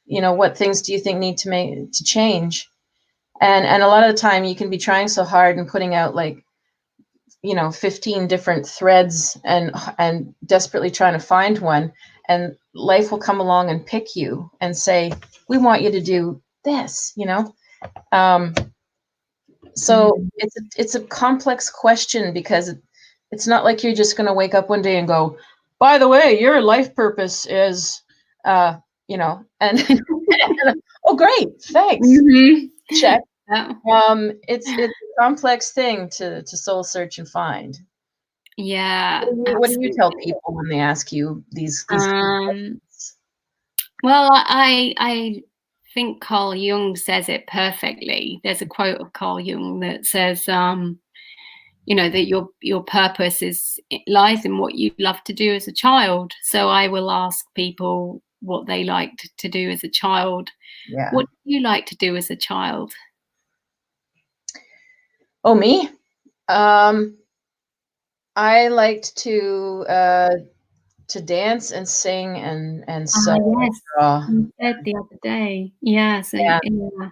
What things do you think need to change? And a lot of the time you can be trying so hard and putting out 15 different threads and desperately trying to find one, and life will come along and pick you and say, we want you to do this, so it's a complex question, because it's not like you're just going to wake up one day and go, by the way, your life purpose is, and oh, great, thanks. Mm-hmm. Check. Yeah. It's a complex thing to soul search and find. Yeah. What do you tell people when they ask you these questions? Well, I think Carl Jung says it perfectly. There's a quote of Carl Jung that says, you know, that your purpose lies in what you love to do as a child. So I will ask people what they liked to do as a child. Yeah. What do you like to do as a child? Oh, me? I liked to dance and sing and sew and Yes, draw. you said the other day. Yeah, so Yeah. yeah.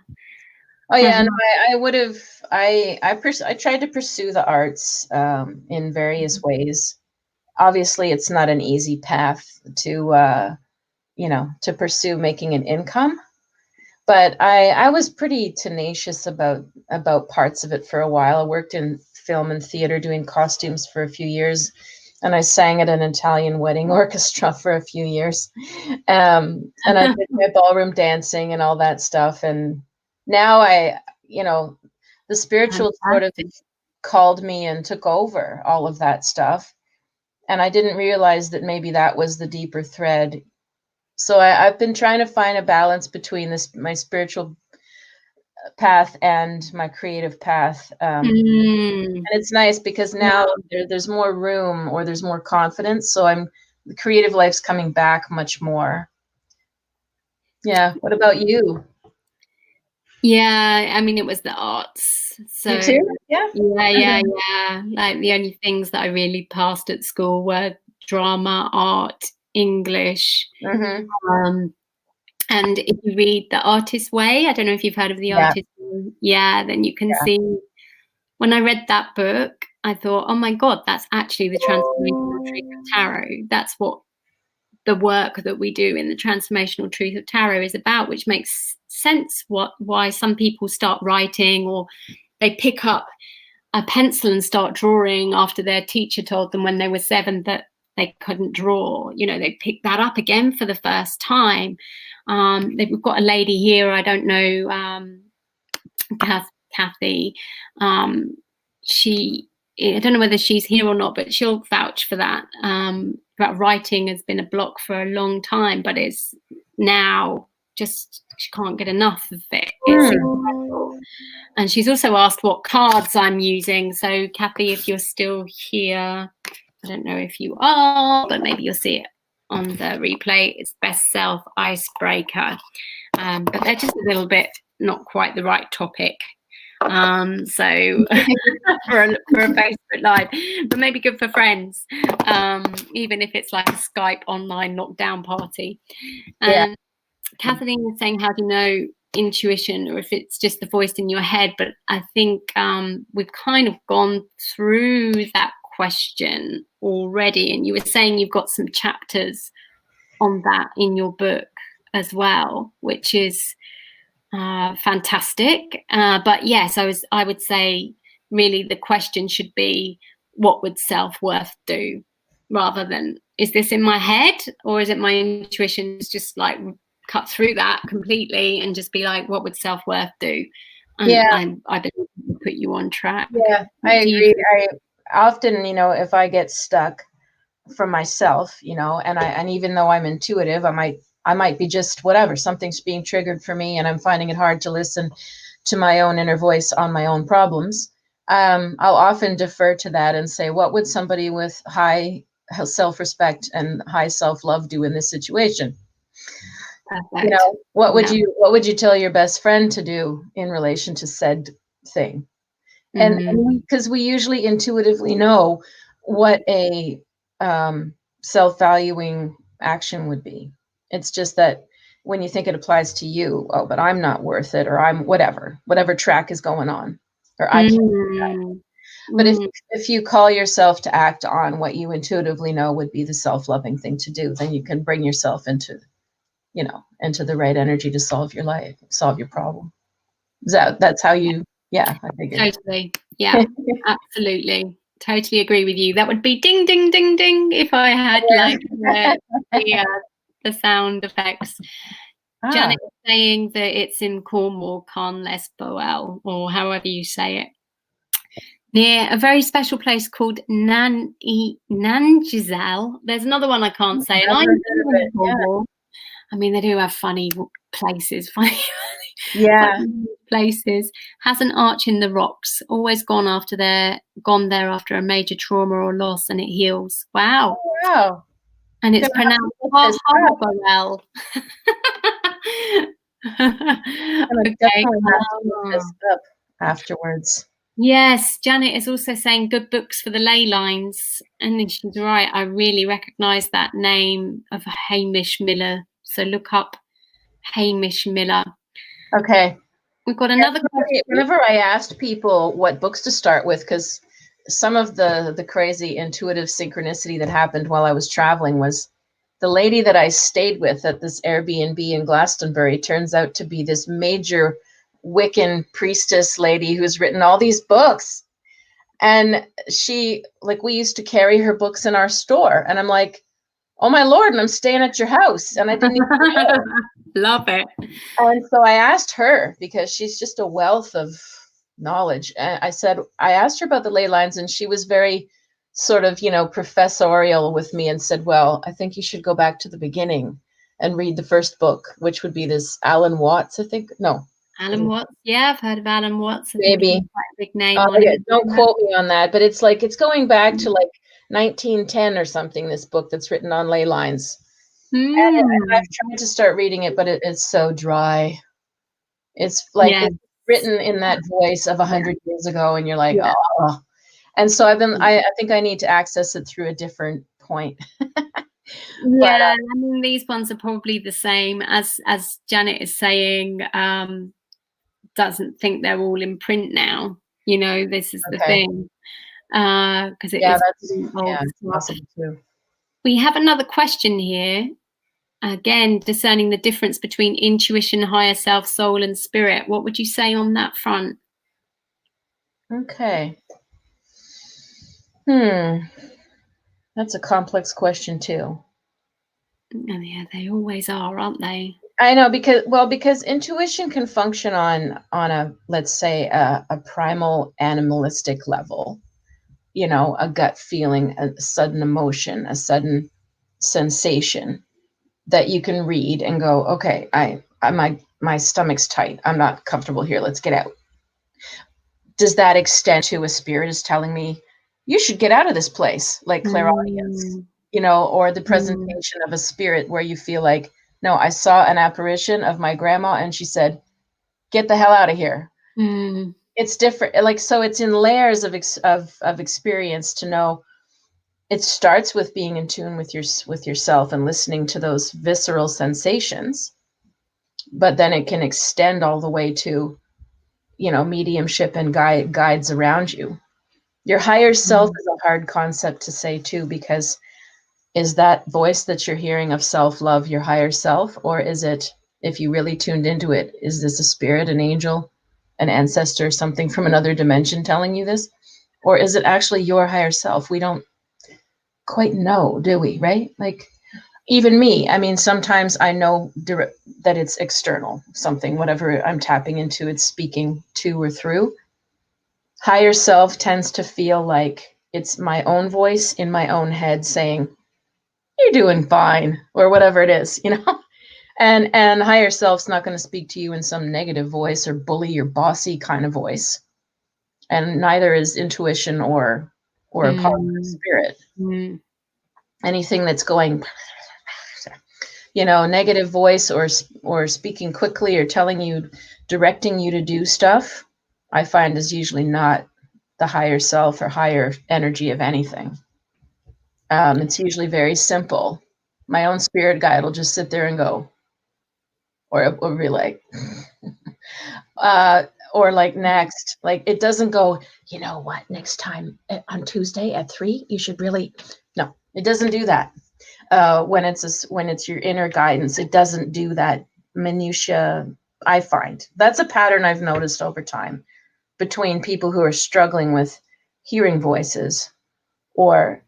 Oh yeah, no, I would have. I tried to pursue the arts in various ways. Obviously, it's not an easy path to to pursue making an income. But I was pretty tenacious about parts of it for a while. I worked in film and theater doing costumes for a few years, and I sang at an Italian wedding orchestra for a few years. And I did my ballroom dancing and all that stuff. And now the spiritual sort of Fantastic. called me and took over all of that stuff. And I didn't realize that maybe that was the deeper thread. So I've been trying to find a balance between my spiritual path and my creative path. And it's nice because now there's more room, or there's more confidence. So the creative life's coming back much more. Yeah. What about you? Yeah, I mean, it was the arts. So You too? Yeah. yeah. Like the only things that I really passed at school were drama, art, English. Mm-hmm. And if you read The Artist's Way, I don't know if you've heard of The Artist's Way. Yeah, then you can see, when I read that book, I thought, oh my God, that's actually the transformational truth of tarot. That's what the work that we do in the transformational truth of tarot is about, which makes sense why some people start writing, or they pick up a pencil and start drawing after their teacher told them when they were 7 that they couldn't draw. You know, they pick that up again for the first time. We've got a lady here, I don't know, Kathy. I don't know whether she's here or not, but she'll vouch for that. About writing has been a block for a long time, but it's now just, she can't get enough of it. It's incredible. And she's also asked what cards I'm using. So Kathy, if you're still here, I don't know if you are, but maybe you'll see it on the replay. It's Best Self Icebreaker. But they're just a little bit not quite the right topic. So for a Facebook Live, but maybe good for friends, even if it's like a Skype online lockdown party. And Catharine was saying, how do you know intuition, or if it's just the voice in your head? But I think we've kind of gone through that question already, and you were saying you've got some chapters on that in your book as well, which is fantastic. But yes, I would say really the question should be, what would self-worth do, rather than, is this in my head, or is it my intuition just like cut through that completely and just be like, what would self-worth do? And I believe it put you on track. Yeah, I agree. I often, if I get stuck from myself, and even though I'm intuitive, I might be just whatever, something's being triggered for me and I'm finding it hard to listen to my own inner voice on my own problems. I'll often defer to that and say, what would somebody with high self-respect and high self-love do in this situation? Perfect. What would you tell your best friend to do in relation to said thing? And because we usually intuitively know what a self-valuing action would be. It's just that when you think it applies to you, oh, but I'm not worth it, or I'm whatever track is going on, or I can't do that. But if you call yourself to act on what you intuitively know would be the self-loving thing to do, then you can bring yourself into the right energy to solve your problem. That's how you, I think. Totally. Yeah, absolutely. Totally agree with you. That would be ding, ding, ding, ding if I had like the sound effects. Janet is saying that it's in Cornwall, Cornwall, or however you say it, near a very special place called Nangisel. There's another one I can't say. And I'm in Cornwall. I mean, they do have funny places, funny Yeah. Places. Has an arch in the rocks. Always gone there after a major trauma or loss, and it heals. Wow. Oh, wow. And it's pronounced Harborel. Okay. Definitely have to look this up afterwards. Yes, Janet is also saying good books for the leylines, and she's right. I really recognise that name of Hamish Miller. So look up Hamish Miller. Okay. We've got another question. Whenever I asked people what books to start with, because some of the crazy intuitive synchronicity that happened while I was traveling was the lady that I stayed with at this Airbnb in Glastonbury turns out to be this major Wiccan priestess lady who's written all these books. And she, like, we used to carry her books in our store. And I'm like, oh my Lord, and I'm staying at your house. And I didn't even know. Love it. And so I asked her, because she's just a wealth of knowledge. And I asked her about the ley lines, and she was very sort of, professorial with me and said, well, I think you should go back to the beginning and read the first book, which would be this Allan Watts, I think. No. Allan Watts. Yeah, I've heard of Allan Watts. Maybe. Quite a big name on it. Don't quote me on that, but it's going back to like 1910 or something, this book that's written on ley lines. And I've tried to start reading it, but it's so dry. It's like it's written in that voice of 100 years ago, and you're like, oh. And so I think I need to access it through a different point. I mean, these ones are probably the same as Janet is saying. Doesn't think they're all in print now. This is the thing. Because it is old possible too. We have another question here. Again, discerning the difference between intuition, higher self, soul, and spirit. What would you say on that front? Okay. That's a complex question too. Yeah, they always are, aren't they? I know, because intuition can function on a, let's say, a primal animalistic level, a gut feeling, a sudden emotion, a sudden sensation that you can read and go, okay, my stomach's tight. I'm not comfortable here. Let's get out. Does that extend to a spirit is telling me you should get out of this place, like clairaudience, or the presentation of a spirit where you feel like, no, I saw an apparition of my grandma and she said, get the hell out of here. It's different. Like, so it's in layers of experience to know. It starts with being in tune with yourself and listening to those visceral sensations, but then it can extend all the way to, mediumship and guides around you. Your higher self is a hard concept to say too, because is that voice that you're hearing of self-love your higher self, or is it, if you really tuned into it, is this a spirit, an angel, an ancestor, something from another dimension telling you this? Or is it actually your higher self? We don't quite know, do we? Right? Like, even me, I mean, sometimes I know that it's external, something, whatever I'm tapping into, it's speaking to or through. Higher self tends to feel like it's my own voice in my own head saying, you're doing fine, or whatever it is, and higher self's not going to speak to you in some negative voice or bully or bossy kind of voice. And neither is intuition or a positive spirit. Anything that's going, negative voice or speaking quickly or directing you to do stuff, I find is usually not the higher self or higher energy of anything. It's usually very simple. My own spirit guide will just sit there and go, or it will be like, or like next, like it doesn't go, you know what, next time on Tuesday at 3, you should really, no, it doesn't do that. When it's your inner guidance, it doesn't do that minutia. I find that's a pattern I've noticed over time between people who are struggling with hearing voices, or,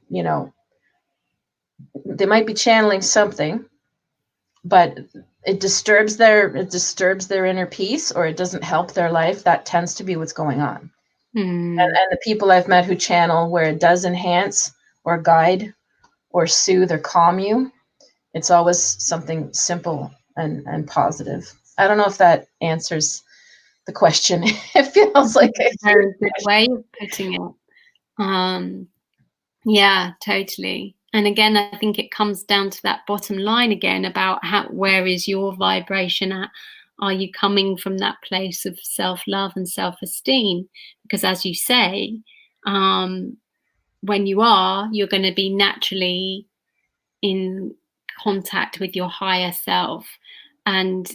they might be channeling something, but it disturbs their inner peace, or it doesn't help their life. That tends to be what's going on. And the people I've met who channel where it does enhance or guide or soothe or calm you, it's always something simple and positive. I don't know if that answers the question. It feels like a very good way of putting it. Yeah, totally. And again, I think it comes down to that bottom line again about where is your vibration at? Are you coming from that place of self-love and self-esteem? Because as you say, when you are, you're going to be naturally in contact with your higher self. And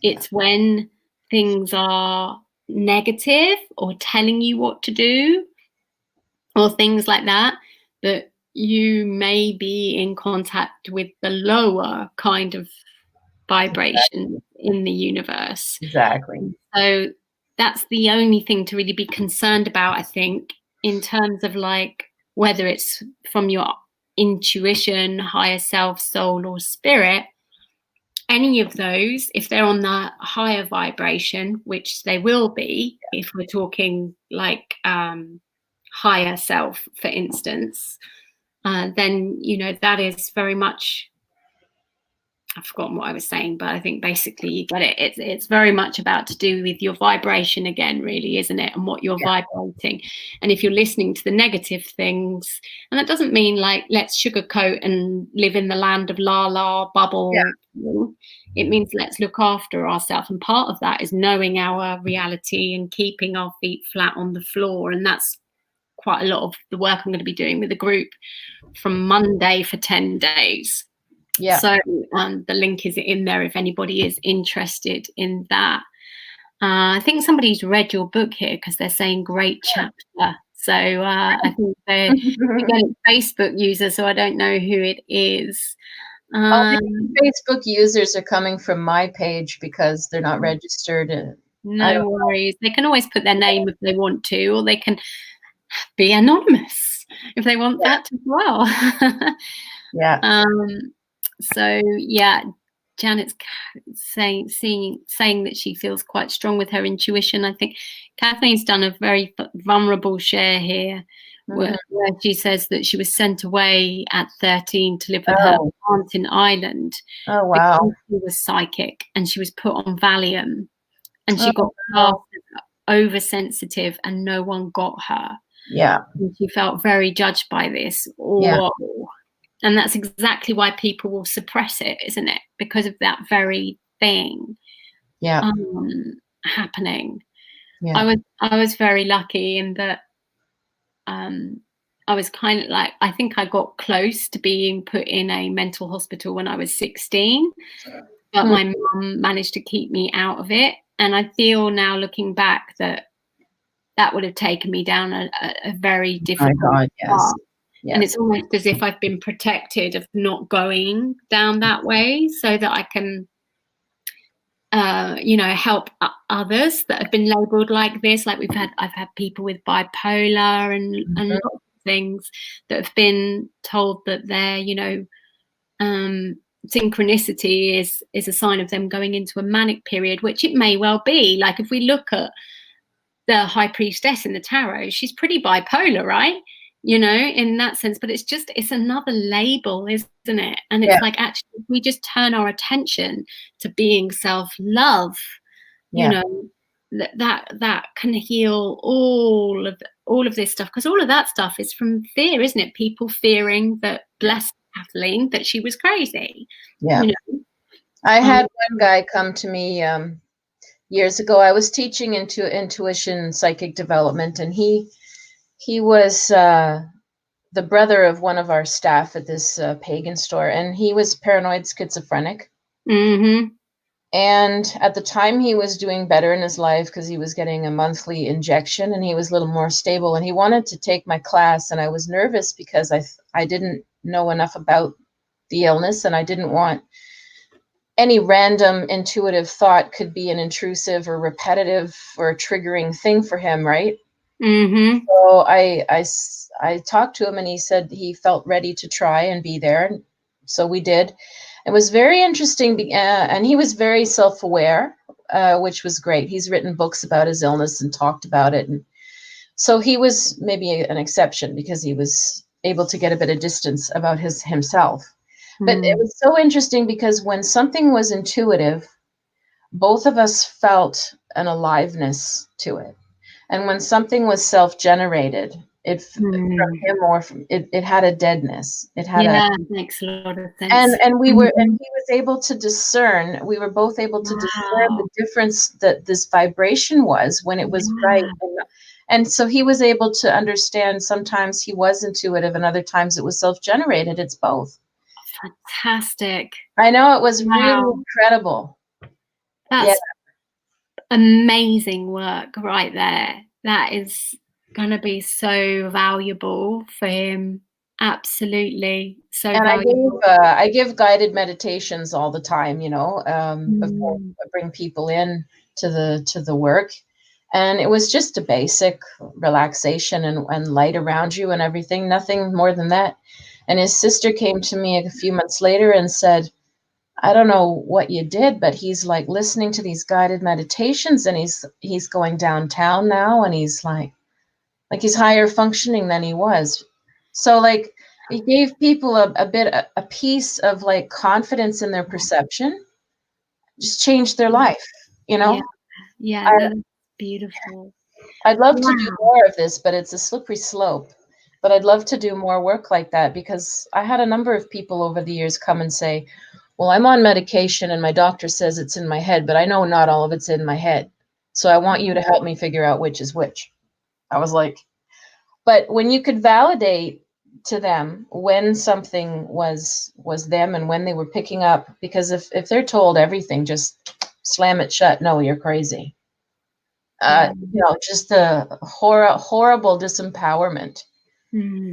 it's when things are negative or telling you what to do or things like that, that you may be in contact with the lower kind of vibration in the universe. Exactly. So that's the only thing to really be concerned about, I think, in terms of like whether it's from your intuition, higher self, soul, or spirit. Any of those, if they're on the higher vibration, which they will be, if we're talking like higher self, for instance, then that is very much, I've forgotten what I was saying, but I think basically you get it. It's very much about to do with your vibration again, really, isn't it? And what you're vibrating. And if you're listening to the negative things, and that doesn't mean like let's sugarcoat and live in the land of la la bubble. Yeah. It means let's look after ourselves. And part of that is knowing our reality and keeping our feet flat on the floor. And that's quite a lot of the work I'm going to be doing with the group from Monday for 10 days. Yeah. So the link is in there if anybody is interested in that. I think somebody's read your book here because they're saying great chapter. So I think they're again, Facebook user, so I don't know who it is. Facebook users are coming from my page because they're not registered. No worries. They can always put their name if they want to, or they can be anonymous if they want that as well. Yeah. So yeah, Janet's saying that she feels quite strong with her intuition. I think Catharine's done a very vulnerable share here, where she says that she was sent away at 13 to live with her aunt in Ireland. Oh wow! Because she was psychic and she was put on Valium, and she got oversensitive, and no one got her. Yeah, and she felt very judged by this. And that's exactly why people will suppress it, isn't it? Because of that very thing happening. Yeah. I was very lucky in that I was kind of like, I think I got close to being put in a mental hospital when I was 16, but my mum managed to keep me out of it. And I feel now looking back that would have taken me down a very difficult path. Yes. And it's almost as if I've been protected of not going down that way so that I can, help others that have been labelled like this. Like I've had people with bipolar and lots of things that have been told that their, synchronicity is a sign of them going into a manic period, which it may well be. Like if we look at the High Priestess in the tarot, she's pretty bipolar, right? In that sense, but it's another label, isn't it? And it's like, actually, if we just turn our attention to being self-love, that can heal all of this stuff, because all of that stuff is from fear, isn't it? People fearing that, bless Kathleen, that she was crazy. Yeah. I had one guy come to me years ago. I was teaching intuition, psychic development, and he was the brother of one of our staff at this pagan store, and he was paranoid schizophrenic. And at the time, he was doing better in his life because he was getting a monthly injection, and he was a little more stable. And he wanted to take my class, and I was nervous because I didn't know enough about the illness, and I didn't want any random intuitive thought could be an intrusive or repetitive or triggering thing for him, right? So I talked to him, and he said he felt ready to try and be there. And so we did. It was very interesting, and he was very self-aware, which was great. He's written books about his illness and talked about it. And so he was maybe an exception because he was able to get a bit of distance about himself. But it was so interesting because when something was intuitive, both of us felt an aliveness to it. And when something was self-generated, from Mm. him or from it had a deadness. It had a Yeah, makes a lot of sense. and we were and Mhm. he was able to discern. We were both able to discern the Wow. difference that this vibration was when it was right. Yeah, And so he was able to understand sometimes he was intuitive and other times it was self-generated. It's both. fantastic. I know it was really Wow. incredible. Yeah. That's amazing work right there. That is going to be so valuable for him. Absolutely. So And valuable. I give guided meditations all the time, before Mm. I bring people in to the work. And it was just a basic relaxation and light around you and everything, nothing more than that. And his sister came to me a few months later and said, I don't know what you did, but he's like listening to these guided meditations and he's going downtown now and he's like he's higher functioning than he was. So like it gave people a piece of like confidence in their perception, just changed their life, you Yeah, know? yeah, I, that's beautiful. I'd love to do Wow. more of this, but it's a slippery slope. But I'd love to do more work like that because I had a number of people over the years come and say, well, I'm on medication and my doctor says it's in my head, but I know not all of it's in my head. So I want you to help me figure out which is which. I was like, but when you could validate to them when something was them and when they were picking up, because if they're told everything, just slam it shut. No, you're crazy. Yeah. Just the horrible disempowerment.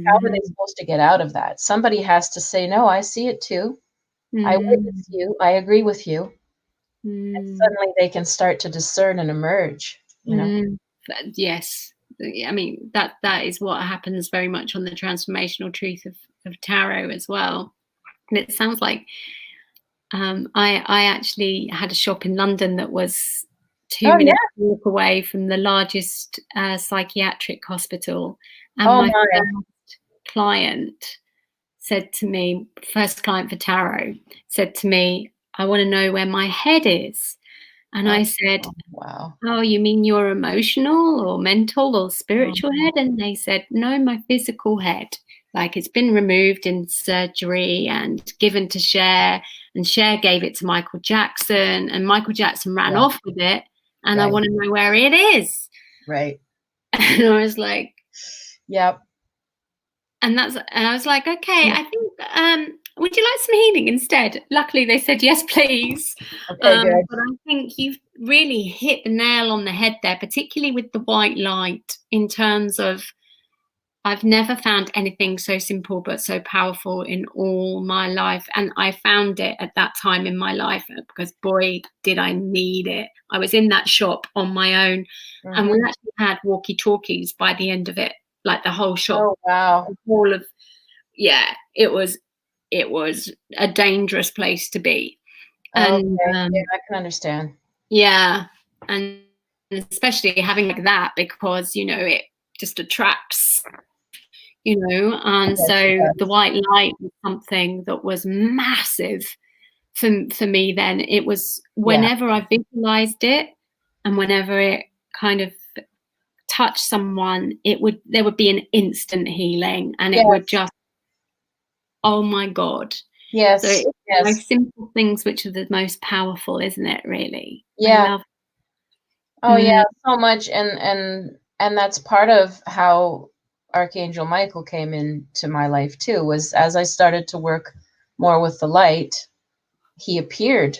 How are they Mhm. supposed to get out of that? Somebody has to say, no, I see it too. I Mm. witness you. I agree with you. And Mm. suddenly they can start to discern and emerge. Mm. Yes. I mean, that is what happens very much on the transformational truth of tarot as well. And it sounds like I actually had a shop in London that was two Oh yeah. minutes walk away from the largest psychiatric hospital, and Oh my my. first client said to me, first client for tarot, said to me, "I want to know where my head is," and Oh, I said, wow. "Oh, you mean your emotional or mental or spiritual Oh, head?" And they said, "No, my physical head. Like it's been removed in surgery and given to Cher, and Cher gave it to Michael Jackson, and Michael Jackson ran yeah. off with it, and I Right. want to know where it is." Right. And I was like, Yep. and I was like, okay, I think, would you like some healing instead? Luckily, they said yes, please. Okay, good. But I think you've really hit the nail on the head there, particularly with the white light. In terms of, I've never found anything so simple but so powerful in all my life, and I found it at that time in my life because boy, did I need it. I was in that shop on my own, and we Mhm. actually had walkie-talkies by the end of it, like the whole shop, Oh, wow. all of yeah, it was a dangerous place to be. And Okay. Yeah, I can understand. yeah, and especially having like that because it just attracts, and Yes, it so the does. white light was something that was massive for me then. It was Yeah. whenever I visualized it and whenever it kind of touched someone, there would be an instant healing and it would Yes. just, oh my God. So Yes. it's Yes. like simple things which are the most powerful, isn't it, really? I Yeah. love Oh, yeah, mm, so much, and that's part of how Archangel Michael came into my life too, was as I started to work more with the light, he appeared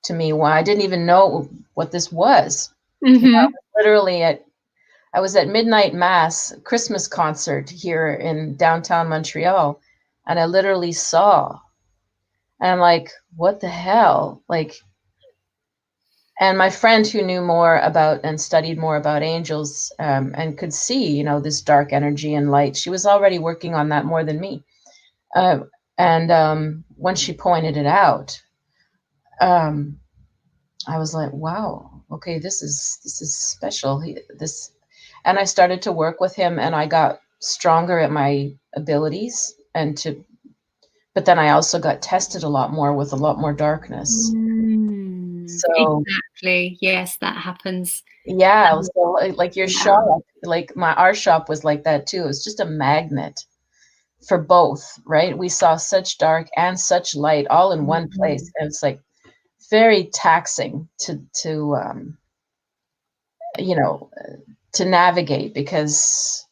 to me. Well, I didn't even know what this was. mhm. Literally I was at midnight mass Christmas concert here in downtown Montreal, and I literally saw, and I'm like, what the hell? Like, and my friend who knew more about and studied more about angels, and could see, this dark energy and light, she was already working on that more than me. Uh, and when she pointed it out, um, I was like, wow, okay, this is special. And I started to work with him, and I got stronger at my abilities, but then I also got tested a lot more with a lot more darkness. Mm. So exactly. Yes, that happens. yeah, so like your Yeah. shop, like our shop was like that too. It was just a magnet for both, right? We saw such dark and such light all in one place. And it's like very taxing to you know, to navigate because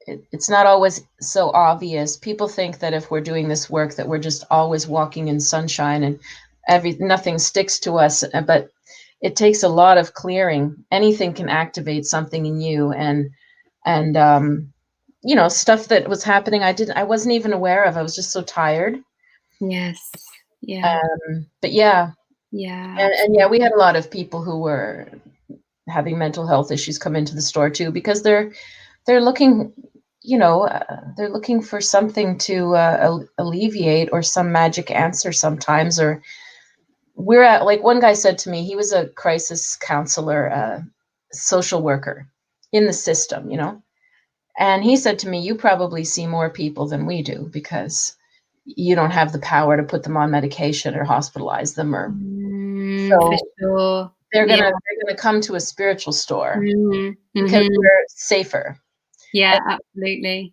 it's not always so obvious. People think that if we're doing this work that we're just always walking in sunshine and nothing sticks to us, but it takes a lot of clearing. Anything can activate something in you, and you know, stuff that was happening I wasn't even aware of. I was just so tired. Yes. Yeah. But yeah, Yeah. and yeah, we had a lot of people who were having mental health issues come into the store too because they're looking, you know, they're looking for something to alleviate or some magic answer sometimes. Or we're at, like one guy said to me, he was a crisis counselor, social worker in the system, you know, and he said to me, you probably see more people than we do because you don't have the power to put them on medication or hospitalize them, or For so sure. they're Yeah. gonna come to a spiritual store because Mm-hmm. we're safer. Yeah, absolutely.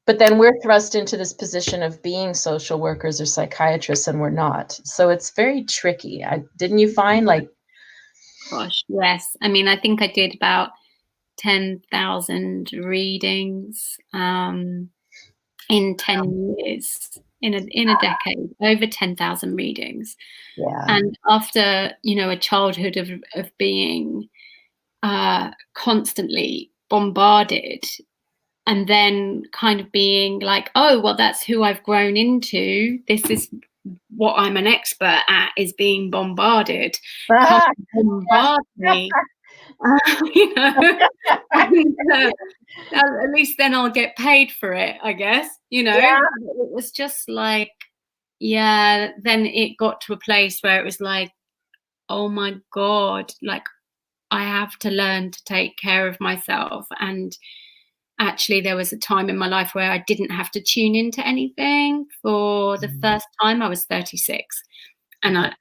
But then we're thrust into this position of being social workers or psychiatrists, and we're not. So it's very tricky. Didn't you find like, Gosh, yes. I mean, I think I did about 10,000 readings in 10 years, in a decade, over 10,000 readings. yeah, And after, you know, a childhood of being constantly bombarded, and then kind of being like, oh, well, that's who I've grown into. This is what I'm an expert at, is being bombarded. Come bombard me. You know, and, at least then I'll get paid for it, I guess, you know. yeah, It was just like, yeah, then it got to a place where it was like, oh my God, like I have to learn to take care of myself. And actually, there was a time in my life where I didn't have to tune into anything for the first time. I was 36, and I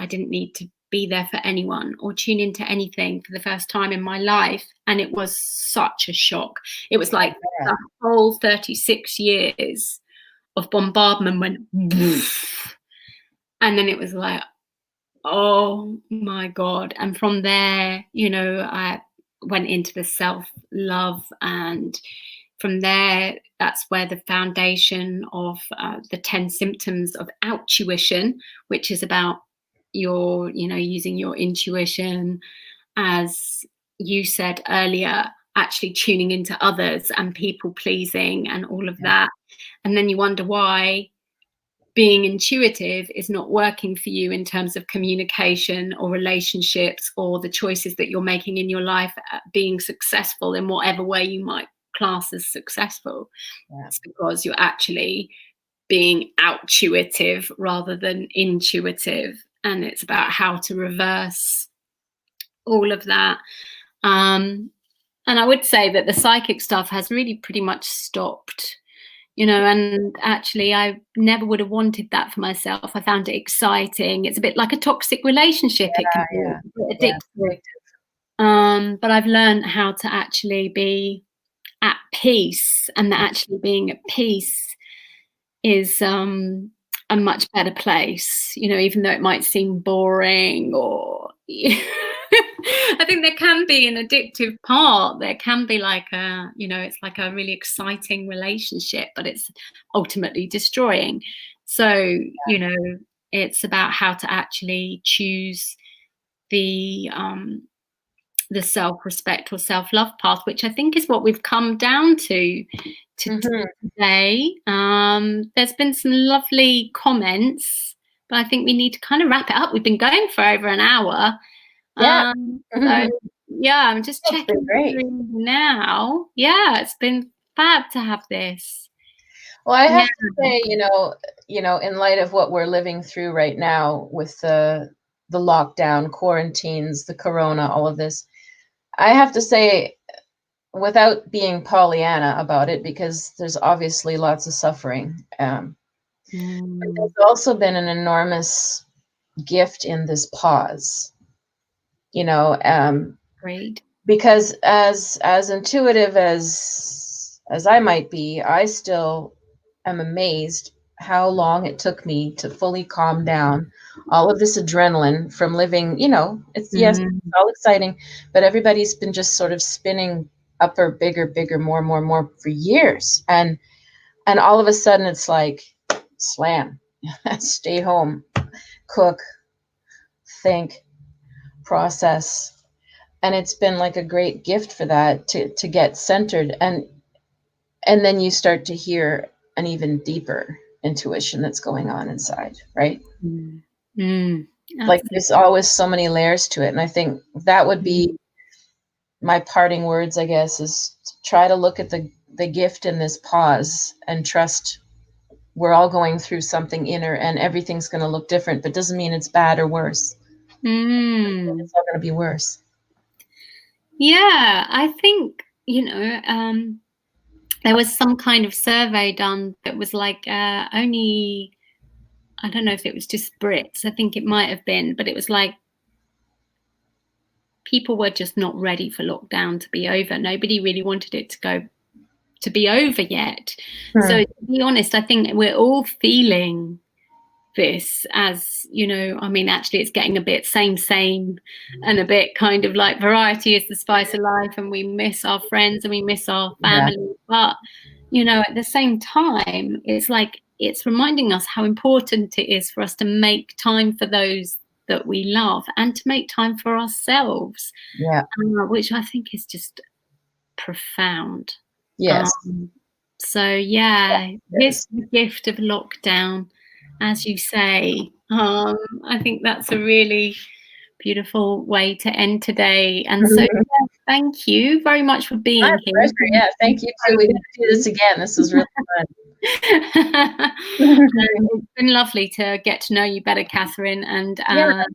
didn't need to be there for anyone or tune into anything for the first time in my life. And it was such a shock. It was like the whole 36 years of bombardment went woof. And then it was like, oh my God. And from there, you know, I went into the self-love, and from there, that's where the foundation of the 10 symptoms of outtuition, which is about your, you know, using your intuition, as you said earlier, actually tuning into others and people pleasing and all of that. And then you wonder why being intuitive is not working for you in terms of communication or relationships or the choices that you're making in your life, being successful in whatever way you might class as successful. It's because you're actually being outuitive rather than intuitive, and it's about how to reverse all of that. And I would say that the psychic stuff has really pretty much stopped, you know, and actually I never would have wanted that for myself. I found it exciting. It's a bit like a toxic relationship. It can be a bit addictive. But I've learned how to actually be at peace, and that actually being at peace is a much better place, you know, even though it might seem boring or I think there can be an addictive part. There can be like a, you know, it's like a really exciting relationship, but it's ultimately destroying. So, you know, it's about how to actually choose the self-respect or self-love path, which I think is what we've come down to today. There's been some lovely comments, but I think we need to kind of wrap it up. We've been going for over an hour. So yeah, I'm just checking through now. Yeah, it's been fab to have this. Well, I have to say, you know, in light of what we're living through right now with the lockdown, quarantines, the corona, all of this, I have to say, without being Pollyanna about it, because there's obviously lots of suffering. But Mm, there's also been an enormous gift in this pause, you know, great. because as intuitive as I might be, I still am amazed how long it took me to fully calm down all of this adrenaline from living, you know, it's yes, Mm, it's all exciting, but everybody's been just sort of spinning upper, bigger, bigger, more for years. And all of a sudden it's like slam, stay home, cook, think, process. And it's been like a great gift for that to get centered. And then you start to hear an even deeper intuition that's going on inside, right? mm, mm, Like absolutely. there's always so many layers to it. And I think that would be Mm, my parting words, I guess, is to try to look at the gift in this pause and trust we're all going through something inner and everything's going to look different, but doesn't mean it's bad or worse. mm. It's all going to be worse. Yeah, I think, there was some kind of survey done that was like only, I don't know if it was just Brits, I think it might have been, but it was like people were just not ready for lockdown to be over. Nobody really wanted it to be over yet. Hmm. So to be honest, I think we're all feeling this as, I mean, actually it's getting a bit same and a bit kind of like variety is the spice of life, and we miss our friends and we miss our Yeah. family. But at the same time, it's like it's reminding us how important it is for us to make time for those that we love and to make time for ourselves, Yeah. which I think is just profound. Yes. So yeah, here's Yes. the gift of lockdown, as you say. I think that's a really beautiful way to end today. And so yeah, thank you very much for My being here. pleasure. Yeah. Thank you too. We got to do this again. This is really fun. It's been lovely to get to know you better, Catharine, and Yeah.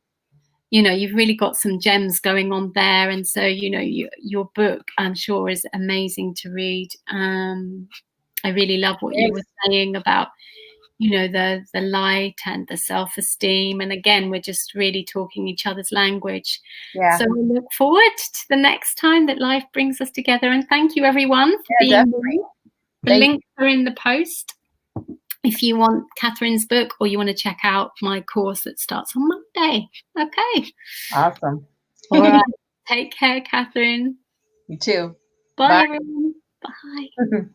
you've really got some gems going on there. And so your book, I'm sure, is amazing to read. I really love what you were Thanks. saying about the light and the self-esteem, and again, we're just really talking each other's language. Yeah. So we look forward to the next time that life brings us together. And thank you everyone for Yeah, being definitely. here. The Thank links are in the post if you want Catharine's book or you want to check out my course that starts on Monday. Okay. Awesome. All right. Take care, Catharine. You too. Bye, Bye. everyone. Bye.